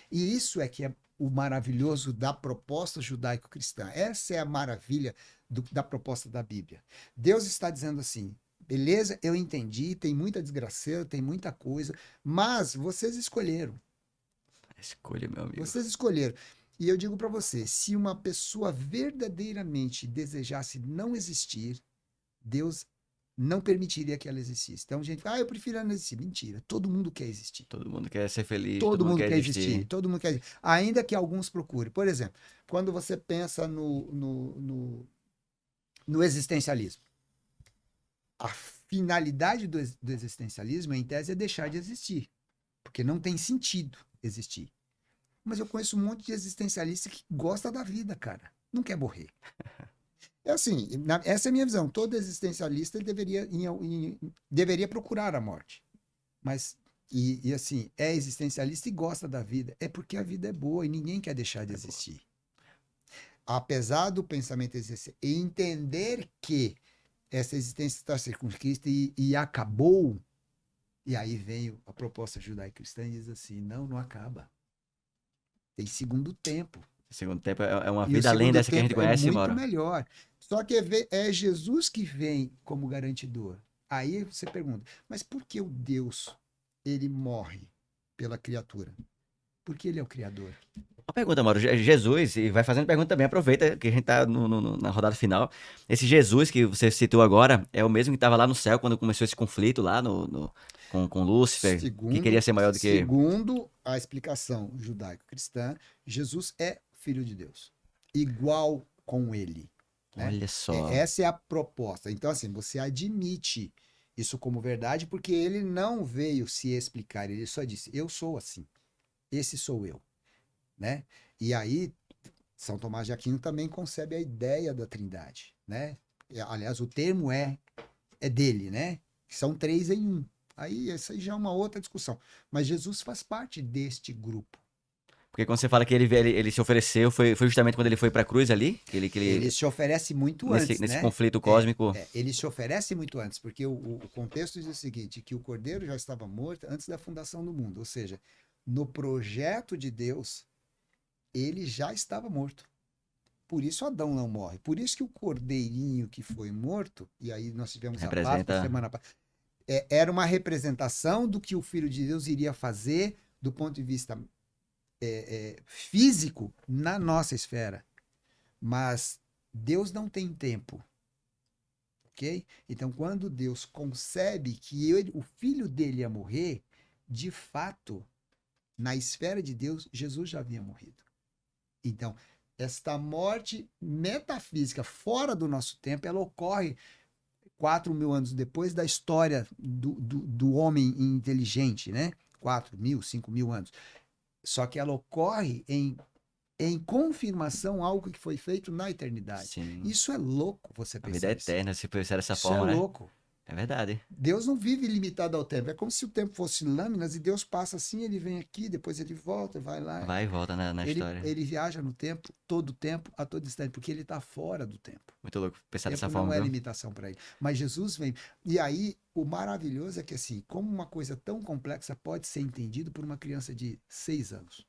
E isso é que é o maravilhoso da proposta judaico-cristã. Essa é a maravilha da proposta da Bíblia. Deus está dizendo assim: beleza, eu entendi, tem muita desgraceira, tem muita coisa, mas vocês escolheram. Escolha, meu amigo. Vocês escolheram. E eu digo para você: se uma pessoa verdadeiramente desejasse não existir, Deus não permitiria que ela existisse. Então, gente, eu prefiro não existir. Mentira. Todo mundo quer existir. Todo mundo quer ser feliz, todo Todo mundo mundo quer quer existir, existir. todo mundo quer existir. Ainda que alguns procurem. Por exemplo, quando você pensa no existencialismo, a finalidade do existencialismo, em tese, é deixar de existir, porque não tem sentido existir. Mas eu conheço um monte de existencialista que gosta da vida, cara. Não quer morrer. É assim, essa é a minha visão. Todo existencialista deveria procurar a morte. Mas, assim, é existencialista e gosta da vida. É porque a vida é boa e ninguém quer deixar de existir. Apesar do pensamento existencial, e entender que essa existência está circunscrita e acabou, e aí vem a proposta judaico-cristã e diz assim: não, não acaba. Tem segundo tempo. O segundo tempo é uma E o vida além segundo dessa que a gente tempo é conhece, muito Mauro. melhor. Só que é Jesus que vem como garantidor. Aí você pergunta, mas por que o Deus, ele morre pela criatura? Porque ele é o criador. Uma pergunta, Mauro. Jesus, e vai fazendo pergunta também, aproveita que a gente tá na rodada final. Esse Jesus que você citou agora é o mesmo que estava lá no céu quando começou esse conflito lá com Lúcifer, que queria ser maior do que. Segundo a explicação judaico-cristã, Jesus é filho de Deus, igual com ele, né? Olha só. Essa é a proposta. Então, assim, você admite isso como verdade porque ele não veio se explicar, ele só disse: eu sou assim, esse sou eu, né? E aí, São Tomás de Aquino também concebe a ideia da Trindade, né? Aliás, o termo é dele, né? São 3 em 1. Aí, essa aí já é uma outra discussão. Mas Jesus faz parte deste grupo. Porque quando você fala que ele se ofereceu, foi justamente quando ele foi pra cruz ali? Ele se oferece muito Nesse, antes, nesse né? conflito cósmico. Ele se oferece muito antes, porque o contexto diz o seguinte, que o Cordeiro já estava morto antes da fundação do mundo. Ou seja, no projeto de Deus, ele já estava morto. Por isso Adão não morre. Por isso que o cordeirinho que foi morto, e aí nós tivemos a Páscoa Representa. semana passada, era uma representação do que o Filho de Deus iria fazer do ponto de vista físico na nossa esfera. Mas Deus não tem tempo, ok? Então, quando Deus concebe que o Filho dele ia morrer, de fato, na esfera de Deus, Jesus já havia morrido. Então, esta morte metafísica fora do nosso tempo, ela ocorre 4.000 anos depois da história do homem inteligente, né? 4.000, 5.000 anos. Só que ela ocorre em confirmação algo que foi feito na eternidade. Sim. Isso é louco você A vida é pensar isso. eterna, se pensar dessa Isso forma, é né? louco. É verdade. Deus não vive limitado ao tempo. É como se o tempo fosse lâminas e Deus passa assim, ele vem aqui, depois ele volta, vai lá. Vai e volta na história. Ele viaja no tempo, todo tempo, a todo instante, porque ele está fora do tempo. Muito louco pensar O dessa tempo não forma, é viu? limitação para ele. Mas Jesus vem. E aí, o maravilhoso é que, assim, como uma coisa tão complexa pode ser entendido por uma criança de 6 anos.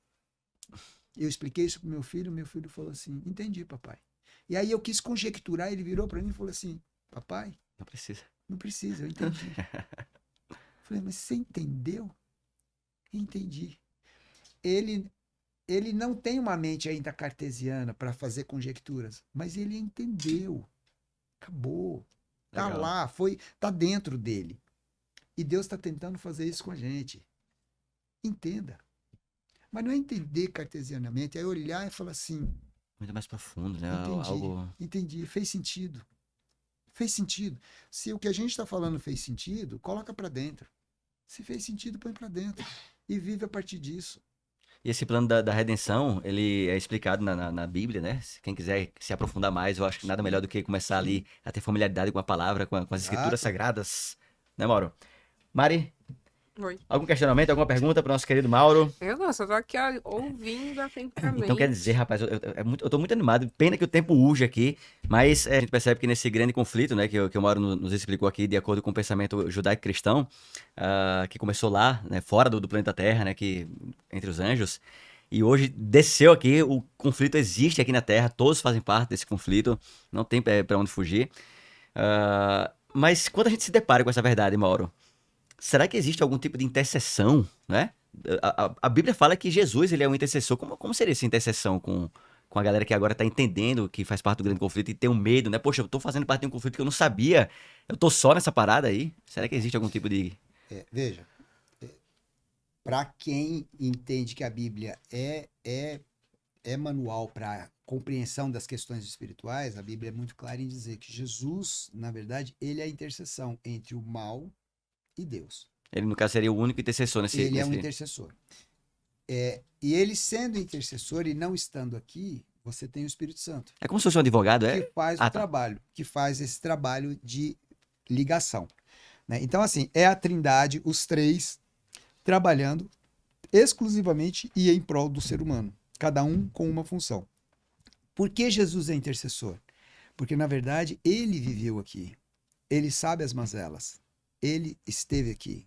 Eu expliquei isso pro meu filho falou assim: entendi, papai. E aí eu quis conjecturar, ele virou para mim e falou assim: papai, Não precisa. não precisa, eu entendi. Falei, mas você entendeu? Entendi. Ele ele não tem uma mente ainda cartesiana para fazer conjecturas, mas ele entendeu. Acabou. Tá Legal. lá, tá dentro dele. E Deus está tentando fazer isso com a gente. Entenda. Mas não é entender cartesianamente, é olhar e falar assim: Muito mais profundo, né? entendi, Algo. entendi, fez sentido. Fez sentido. Se o que a gente está falando fez sentido, coloca para dentro. Se fez sentido, põe para dentro. E vive a partir disso. E esse plano da redenção, ele é explicado na Bíblia, né? Se quem quiser se aprofundar mais, eu acho que nada melhor do que começar ali a ter familiaridade com a palavra, com as escrituras Exato. sagradas. Né, Mauro? Mari, Oi. algum questionamento, alguma pergunta para o nosso querido Mauro? Eu não, só tô aqui ó, ouvindo Então quer dizer, atentamente. rapaz, eu tô muito animado. Pena que o tempo urge aqui, mas a gente percebe que nesse grande conflito, né, que o Mauro nos explicou aqui, de acordo com o pensamento judaico-cristão, que começou lá, né, fora do planeta Terra, né, que, entre os anjos, e hoje desceu aqui, o conflito existe aqui na Terra, todos fazem parte desse conflito, não tem para onde fugir. Mas quando a gente se depara com essa verdade, Mauro, será que existe algum tipo de intercessão, né? A Bíblia fala que Jesus ele é um intercessor. Como seria essa intercessão com a galera que agora está entendendo que faz parte do grande conflito e tem um medo, né? Poxa, eu tô fazendo parte de um conflito que eu não sabia. Eu tô só nessa parada aí. Será que existe algum tipo de... Veja, para quem entende que a Bíblia é manual para compreensão das questões espirituais, a Bíblia é muito clara em dizer que Jesus, na verdade, ele é a interseção entre o mal e Deus. Ele, no caso, seria o único intercessor Ele é um intercessor. E ele sendo intercessor e não estando aqui, você tem o Espírito Santo, É como se fosse um advogado, que é? faz o Ah, tá. trabalho, que faz esse trabalho de ligação. Né? Então, assim, é a Trindade, os três, trabalhando exclusivamente e em prol do ser humano, cada um com uma função. Por que Jesus é intercessor? Porque, na verdade, ele viveu aqui, ele sabe as mazelas, ele esteve aqui.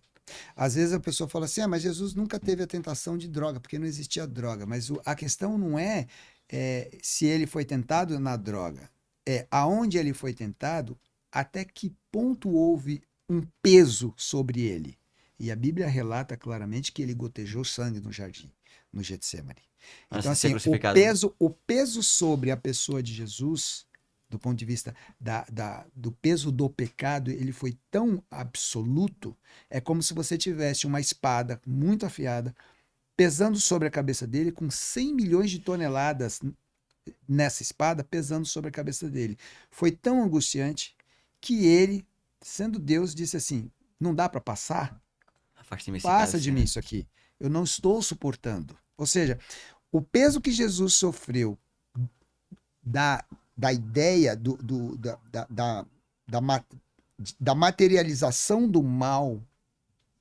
Às vezes a pessoa fala assim, mas Jesus nunca teve a tentação de droga, porque não existia droga. Mas a questão não é se ele foi tentado na droga, é aonde ele foi tentado, até que ponto houve um peso sobre ele. E a Bíblia relata claramente que ele gotejou sangue no jardim, no Getsemane. Antes Então, de ser assim, crucificado, né? o peso sobre a pessoa de Jesus, do ponto de vista do peso do pecado, ele foi tão absoluto, é como se você tivesse uma espada muito afiada, pesando sobre a cabeça dele, com 100 milhões de toneladas nessa espada, pesando sobre a cabeça dele. Foi tão angustiante que ele, sendo Deus, disse assim, não dá para passar? Afaste-me esse Passa de cálice, mim né? isso aqui. Eu não estou suportando. Ou seja, o peso que Jesus sofreu da, da ideia da, ma- da materialização do mal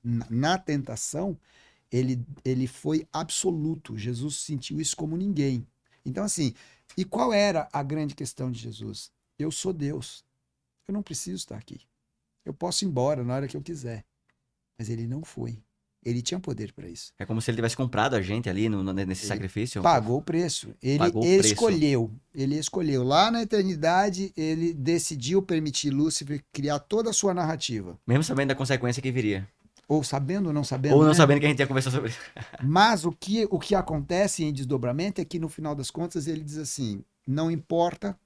na tentação, ele foi absoluto. Jesus sentiu isso como ninguém. Então, assim, e qual era a grande questão de Jesus? Eu sou Deus. Eu não preciso estar aqui. Eu posso ir embora na hora que eu quiser. Mas ele não foi. Ele tinha poder para isso. É como se ele tivesse comprado a gente ali nesse Ele sacrifício. pagou o preço. Ele Pagou o preço. escolheu. Ele escolheu. Lá na eternidade, ele decidiu permitir Lúcifer criar toda a sua narrativa. Mesmo sabendo da consequência que viria. Ou sabendo ou não Ou sabendo, não né? sabendo que a gente ia conversar sobre isso. Mas o que acontece em desdobramento é que, no final das contas, ele diz assim: não importa,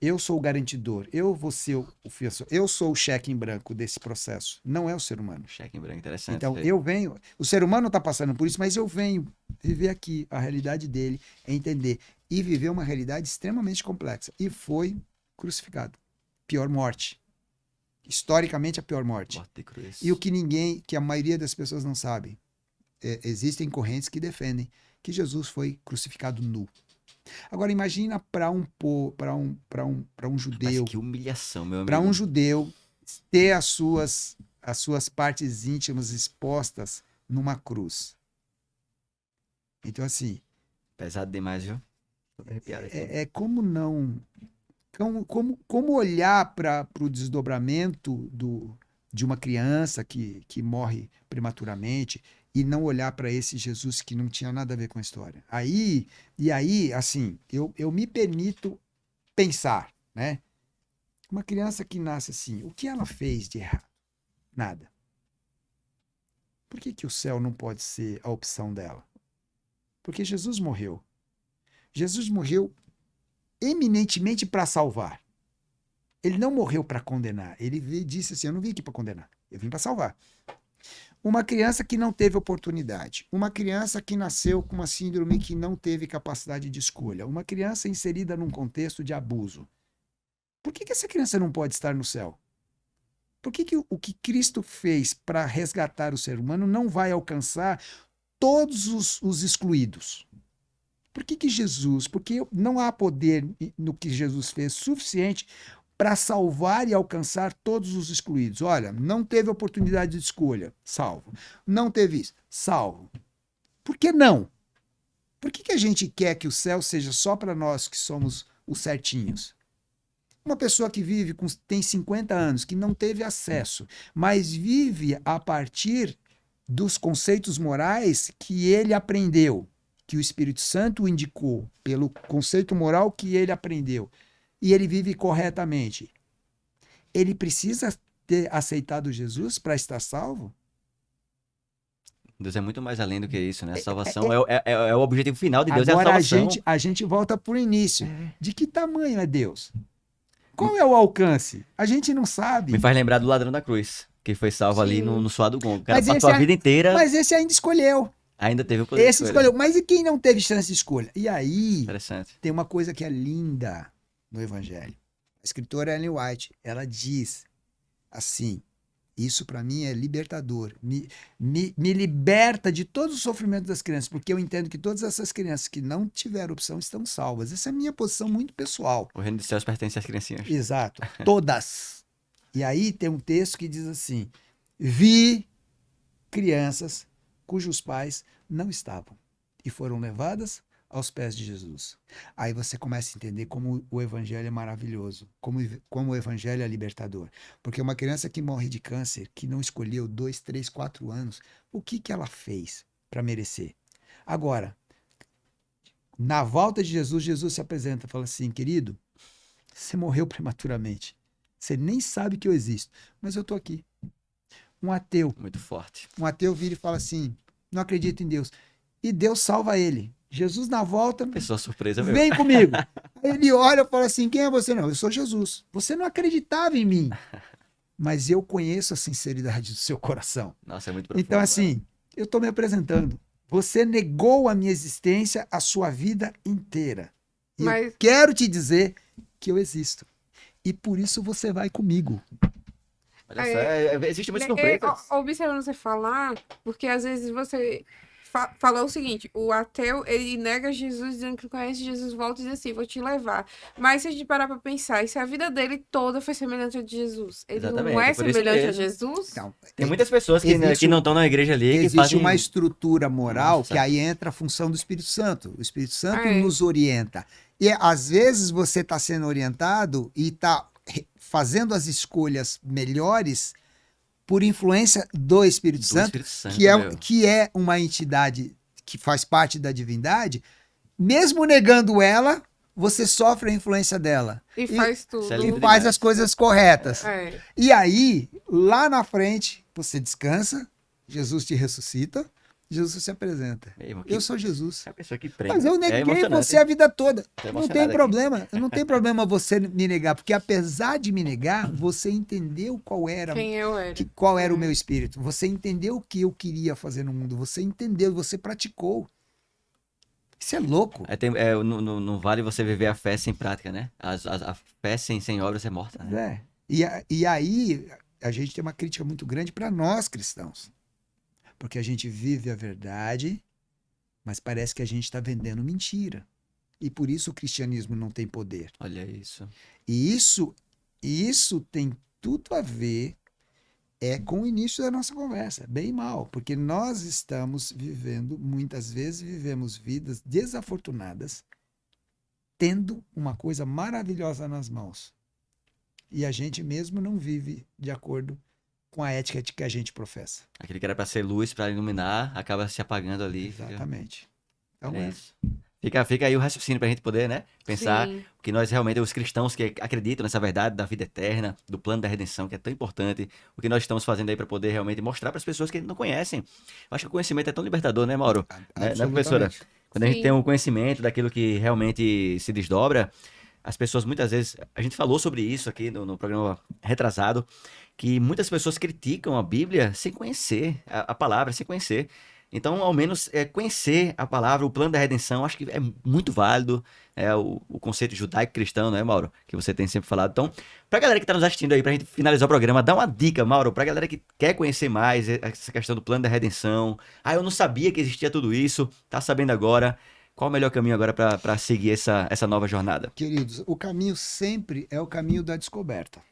eu sou o garantidor, eu vou ser o fiador, eu sou o cheque em branco desse processo. Não é o ser humano. Cheque em branco, interessante. Então, Isso aí. eu venho, o ser humano está passando por isso, mas eu venho viver aqui a realidade dele, entender e viver uma realidade extremamente complexa. E foi crucificado. Pior morte. Historicamente, a pior morte. Morte de cruz. E o que a maioria das pessoas não sabe, existem correntes que defendem que Jesus foi crucificado nu. Agora, imagina para um Mas judeu, que humilhação, meu para amigo. um judeu ter as suas partes íntimas expostas numa cruz. Então, assim, Pesado demais, viu? Tô arrepiado aqui. é como não. Como olhar para o desdobramento de uma criança que morre prematuramente e não olhar para esse Jesus que não tinha nada a ver com a história. E aí, assim, eu me permito pensar, né? Uma criança que nasce assim, o que ela fez de errado? Nada. Por que o céu não pode ser a opção dela? Porque Jesus morreu. Jesus morreu eminentemente para salvar. Ele não morreu para condenar. Ele disse assim: eu não vim aqui para condenar, eu vim para salvar. Uma criança que não teve oportunidade, uma criança que nasceu com uma síndrome que não teve capacidade de escolha, uma criança inserida num contexto de abuso. Por que essa criança não pode estar no céu? Por que o que Cristo fez para resgatar o ser humano não vai alcançar todos os excluídos? Por que Jesus? Porque não há poder no que Jesus fez suficiente para salvar e alcançar todos os excluídos. Olha, não teve oportunidade de escolha, salvo. Não teve isso, salvo. Por que não? Por que a gente quer que o céu seja só para nós que somos os certinhos? Uma pessoa que tem 50 anos, que não teve acesso, mas vive a partir dos conceitos morais que ele aprendeu, que o Espírito Santo o indicou, pelo conceito moral que ele aprendeu, e ele vive corretamente. Ele precisa ter aceitado Jesus para estar salvo? Deus é muito mais além do que isso, né? A salvação é o objetivo final de Deus, Agora é a salvação. a gente volta para o início. De que tamanho é Deus? Qual é o alcance? A gente não sabe. Me faz lembrar do ladrão da cruz, que foi salvo ali no suado do gongo. O cara Mas passou esse a vida inteira, Mas esse ainda escolheu. ainda teve o poder de Esse escolha. escolheu. Mas e quem não teve chance de escolha? E aí, Interessante. tem uma coisa que é linda no Evangelho. A escritora Ellen White, ela diz assim: isso para mim é libertador. Me liberta de todo o sofrimento das crianças, porque eu entendo que todas essas crianças que não tiveram opção estão salvas. Essa é a minha posição muito pessoal. O reino dos céus pertence às criancinhas. Exato, todas. E aí tem um texto que diz assim: vi crianças cujos pais não estavam e foram levadas aos pés de Jesus. Aí você começa a entender como o evangelho é maravilhoso, como o evangelho é libertador. Porque uma criança que morre de câncer, que não escolheu 2, 3, 4 anos, o que ela fez para merecer? Agora, na volta de Jesus, Jesus se apresenta e fala assim: querido, você morreu prematuramente. Você nem sabe que eu existo, mas eu estou aqui. Um ateu Muito forte. vira e fala assim: não acredito em Deus. E Deus salva ele. Jesus, na volta, Pessoa surpresa, meu. vem comigo. Aí ele olha e fala assim: quem é você? Não, eu sou Jesus. Você não acreditava em mim, mas eu conheço a sinceridade do seu coração. Nossa, é muito profundo. Então, assim, eu estou me apresentando. Você negou a minha existência a sua vida inteira. E eu Mas- quero te dizer que eu existo. E por isso você vai comigo. Olha só, existe muitas surpresas. Observando você falar, porque às vezes você falou o seguinte: o ateu, ele nega Jesus, dizendo que conhece Jesus, volta e diz assim: vou te levar. Mas se a gente parar pra pensar, e se a vida dele toda foi semelhante a de Jesus? Ele Exatamente, não é por isso semelhante a mesmo. Jesus? Então, Tem muitas pessoas que Existe não estão na igreja ali que existe fazem... uma estrutura moral Nossa. que aí entra a função do Espírito Santo. O Espírito Santo É. nos orienta. E às vezes você está sendo orientado e está fazendo as escolhas melhores por influência do Espírito do Santo, Espírito Santo, meu. que é uma entidade que faz parte da divindade. Mesmo negando ela, você sofre a influência dela. E faz tudo. Isso é E lindo faz demais. as coisas corretas. É. E aí, lá na frente, você descansa, Jesus te ressuscita, Jesus se apresenta. Meu irmão, que- Eu sou Jesus. é a pessoa que prende. Mas eu É neguei emocionante. você a vida toda. Tô Não emocionado tem aqui. problema. Não tem problema você me negar, porque apesar de me negar, você entendeu qual era Quem eu era. qual era o meu espírito. Você entendeu o que eu queria fazer no mundo. Você entendeu, você praticou. Isso é louco. Não vale você viver a fé sem prática, né? A fé sem obras é morta, né? E aí, a gente tem uma crítica muito grande para nós cristãos. Porque a gente vive a verdade, mas parece que a gente está vendendo mentira. E por isso o cristianismo não tem poder. Olha isso. E isso tem tudo a ver com o início da nossa conversa, bem mal, porque nós estamos vivendo, muitas vezes vivemos vidas desafortunadas, tendo uma coisa maravilhosa nas mãos. E a gente mesmo não vive de acordo com a ética que a gente professa. Aquele que era pra ser luz, pra iluminar, acaba se apagando ali. Exatamente. Então É é. isso. Fica aí o raciocínio pra gente poder, né? Pensar Sim. que nós realmente, os cristãos que acreditam nessa verdade da vida eterna, do plano da redenção, que é tão importante, o que nós estamos fazendo aí pra poder realmente mostrar para as pessoas que não conhecem. Eu acho que o conhecimento é tão libertador, né, Mauro? Né, professora? Absolutamente. Quando a gente Sim. tem um conhecimento daquilo que realmente se desdobra, as pessoas muitas vezes. A gente falou sobre isso aqui no programa retrasado, que muitas pessoas criticam a Bíblia sem conhecer a palavra, sem conhecer. Então, ao menos, conhecer a palavra, o plano da redenção, acho que é muito válido. É o conceito judaico-cristão, né, Mauro? Que você tem sempre falado. Então, pra galera que tá nos assistindo aí, pra gente finalizar o programa, dá uma dica, Mauro, pra galera que quer conhecer mais essa questão do plano da redenção. Ah, eu não sabia que existia tudo isso, tá sabendo agora. Qual o melhor caminho agora pra seguir essa nova jornada? Queridos, o caminho sempre é o caminho da descoberta.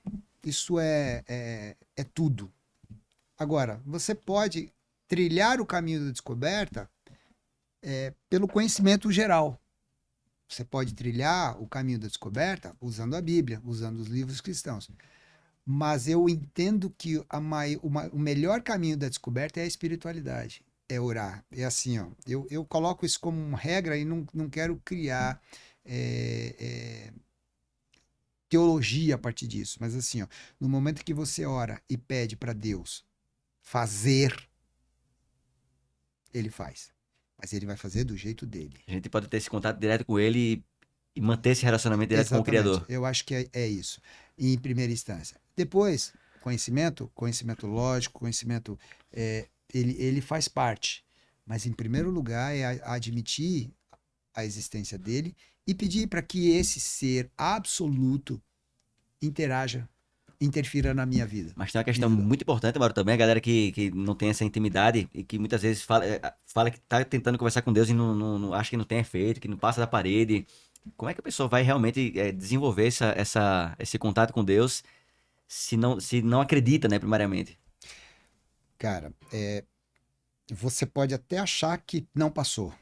Isso é tudo. Agora, você pode trilhar o caminho da descoberta pelo conhecimento geral. Você pode trilhar o caminho da descoberta usando a Bíblia, usando os livros cristãos. Mas eu entendo que o melhor caminho da descoberta é a espiritualidade, é orar. É assim, ó, eu coloco isso como uma regra e não quero criar teologia a partir disso. Mas assim, ó, no momento que você ora e pede para Deus fazer, ele faz. Mas ele vai fazer do jeito dele. A gente pode ter esse contato direto com ele e manter esse relacionamento direto com o Criador. Eu acho que é isso, em primeira instância. Depois, conhecimento lógico, conhecimento, ele faz parte. Mas, em primeiro lugar, é admitir a existência dele e pedir para que esse ser absoluto interfira na minha vida. Mas tem uma questão muito importante, Mauro, também, a galera que não tem essa intimidade e que muitas vezes fala que tá tentando conversar com Deus e não acha que não tem efeito, que não passa da parede. Como é que a pessoa vai realmente desenvolver esse contato com Deus se não acredita, né, primariamente? Cara, você pode até achar que não passou,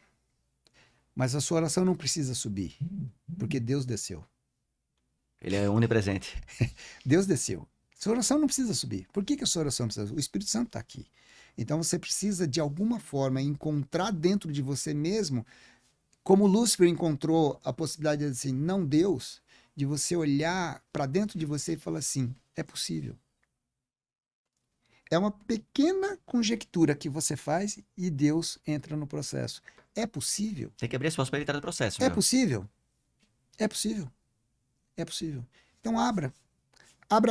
mas a sua oração não precisa subir, porque Deus desceu. Ele é onipresente. Deus desceu. Sua oração não precisa subir. Por que a sua oração precisa subir? O Espírito Santo está aqui. Então você precisa, de alguma forma, encontrar dentro de você mesmo, como Lúcifer encontrou a possibilidade de dizer assim, não Deus, de você olhar para dentro de você e falar assim, é possível. É uma pequena conjectura que você faz e Deus entra no processo. É possível? Tem que abrir as portas para ele entrar no processo. É meu. possível? É possível. É possível. Então abra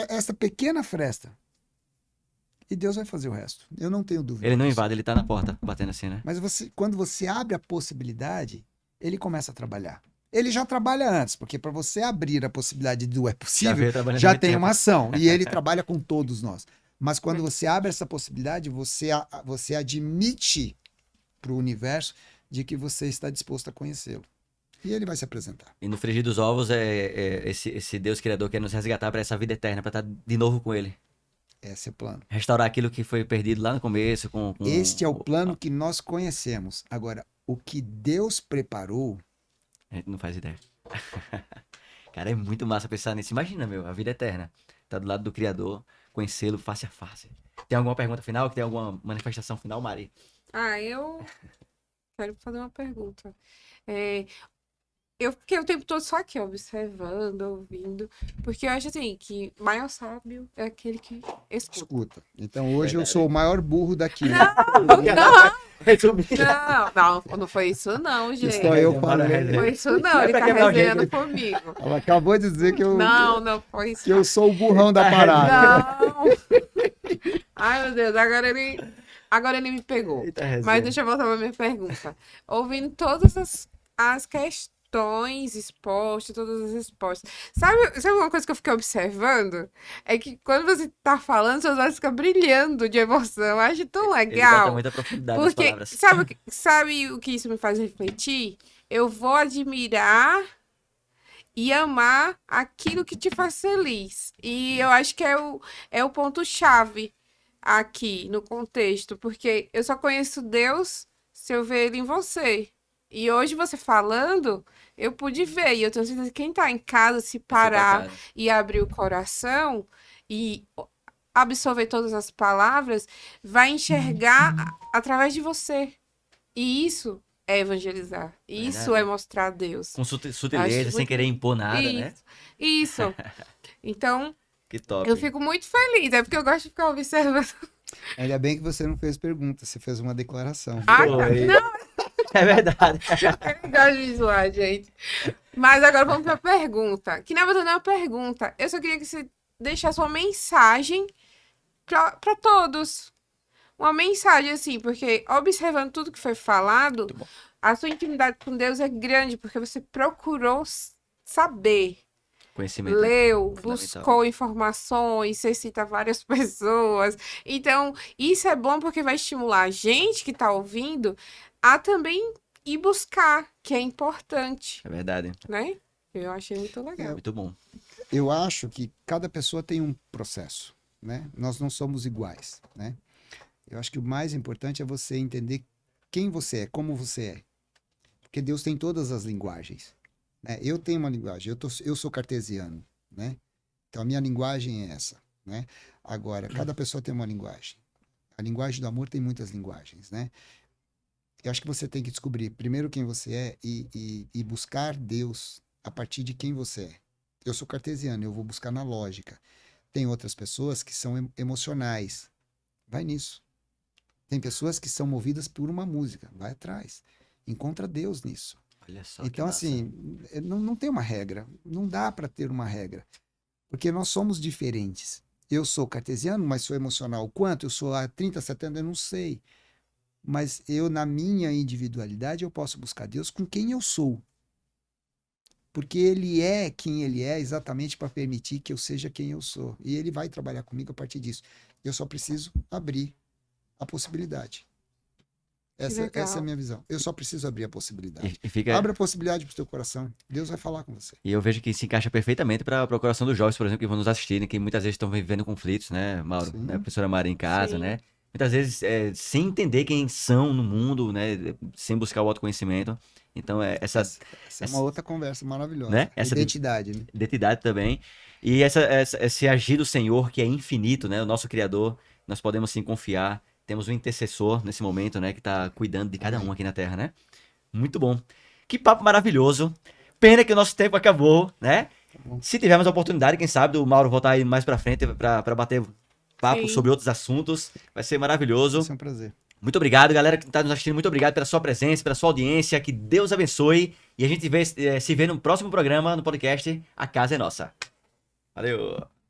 essa pequena fresta e Deus vai fazer o resto. Eu não tenho dúvida. Ele não disso. invade, ele tá na porta, batendo assim, né? Mas quando você abre a possibilidade, ele começa a trabalhar. Ele já trabalha antes, porque para você abrir a possibilidade do é possível, veio trabalhando há já muito tem tempo. uma ação. E ele trabalha com todos nós. Mas quando você abre essa possibilidade, você admite para o universo de que você está disposto a conhecê-lo. E ele vai se apresentar. E no frigir dos ovos, esse Deus Criador quer nos resgatar para essa vida eterna, para estar de novo com ele. Esse é o plano. Restaurar aquilo que foi perdido lá no começo. Este é o plano que nós conhecemos. Agora, o que Deus preparou... A gente não faz ideia. Cara, é muito massa pensar nisso. Imagina, meu, a vida eterna. Tá do lado do Criador, conhecê-lo face a face. Tem alguma pergunta final? Tem alguma manifestação final, Mari? Eu quero fazer uma pergunta. Eu fiquei o tempo todo só aqui, observando, ouvindo, porque eu acho assim, que o maior sábio é aquele que escuta. Escuta. Então hoje eu Verdade. sou o maior burro daqui. Não foi isso não, gente. Só eu falei. Não foi isso não, É ele pra tá quebrar o resenhando jeito. comigo. Ela acabou de dizer que eu, Não foi isso. que eu sou o burrão da parada. Não. Ai, meu Deus, agora ele me pegou. Mas deixa eu voltar pra minha pergunta. Ouvindo todas as questões expostas, todas as respostas. Sabe uma coisa que eu fiquei observando? É que quando você tá falando, seus olhos ficam brilhando de emoção. Eu acho tão Ele bota legal. muita profundidade nas Porque, palavras. sabe o que isso me faz refletir? Eu vou admirar e amar aquilo que te faz feliz. E eu acho que é o ponto-chave aqui no contexto, porque eu só conheço Deus se eu ver Ele em você. E hoje você falando, eu pude ver, e eu tenho certeza que quem tá em casa, se parar e abrir o coração e absorver todas as palavras, vai enxergar através de você. E isso é evangelizar. Isso Verdade. é mostrar a Deus. Com sutileza, Acho sem muito- querer impor nada, né? Isso. Então, Que top. eu fico muito feliz. É porque eu gosto de ficar observando. Ainda bem que você não fez pergunta, você fez uma declaração. Ah, Foi. não, É verdade. Eu gosto de zoar, gente. Mas agora vamos pra pergunta. Que na verdade não é uma pergunta. Eu só queria que você deixasse uma mensagem pra todos. Uma mensagem assim, porque observando tudo que foi falado, Muito bom. a sua intimidade com Deus é grande, porque você procurou saber. Conhecimento Leu, fundamental. buscou informações, você cita várias pessoas. Então, isso é bom porque vai estimular a gente que está ouvindo a também ir buscar, que é importante, É verdade. né? Eu achei muito legal. Muito bom. Eu acho que cada pessoa tem um processo, né? Nós não somos iguais, né? Eu acho que o mais importante é você entender quem você é, como você é. Porque Deus tem todas as linguagens, né? Eu tenho uma linguagem, eu sou cartesiano, né? Então a minha linguagem é essa, né? Agora, cada pessoa tem uma linguagem. A linguagem do amor tem muitas linguagens, né? Eu acho que você tem que descobrir primeiro quem você é e buscar Deus a partir de quem você é. Eu sou cartesiano, eu vou buscar na lógica. Tem outras pessoas que são emocionais. Vai nisso. Tem pessoas que são movidas por uma música. Vai atrás. Encontra Deus nisso. Olha só que Então, massa. assim, não tem uma regra. Não dá para ter uma regra. Porque nós somos diferentes. Eu sou cartesiano, mas sou emocional. Quanto? Eu sou há 30, 70, eu não sei. Mas eu, na minha individualidade, eu posso buscar Deus com quem eu sou. Porque Ele é quem Ele é exatamente para permitir que eu seja quem eu sou. E Ele vai trabalhar comigo a partir disso. Eu só preciso abrir a possibilidade. Essa é a legal. minha visão. Eu só preciso abrir a possibilidade. E fica. Abre a possibilidade pro teu coração. Deus vai falar com você. E eu vejo que se encaixa perfeitamente para o coração dos jovens, por exemplo, que vão nos assistir, né, que muitas vezes estão vivendo conflitos, né, Mauro? Sim. Né, a professora Maria em casa, Sim. né? Muitas vezes sem entender quem são no mundo, né? Sem buscar o autoconhecimento. Então, essa Essa é uma outra conversa maravilhosa. né? Essa Identidade, né? identidade também. E esse agir do Senhor, que é infinito, né? O nosso Criador, nós podemos sim confiar. Temos um intercessor nesse momento, né? Que está cuidando de cada um aqui na Terra, né? Muito bom. Que papo maravilhoso. Pena que o nosso tempo acabou, né? bom. Se tivermos a oportunidade, quem sabe, do Mauro voltar aí mais pra frente para bater papo Sim. sobre outros assuntos. Vai ser maravilhoso. Isso é um prazer. Muito obrigado, galera que está nos assistindo. Muito obrigado pela sua presença, pela sua audiência. Que Deus abençoe. E a gente se vê no próximo programa, no podcast A Casa é Nossa. Valeu!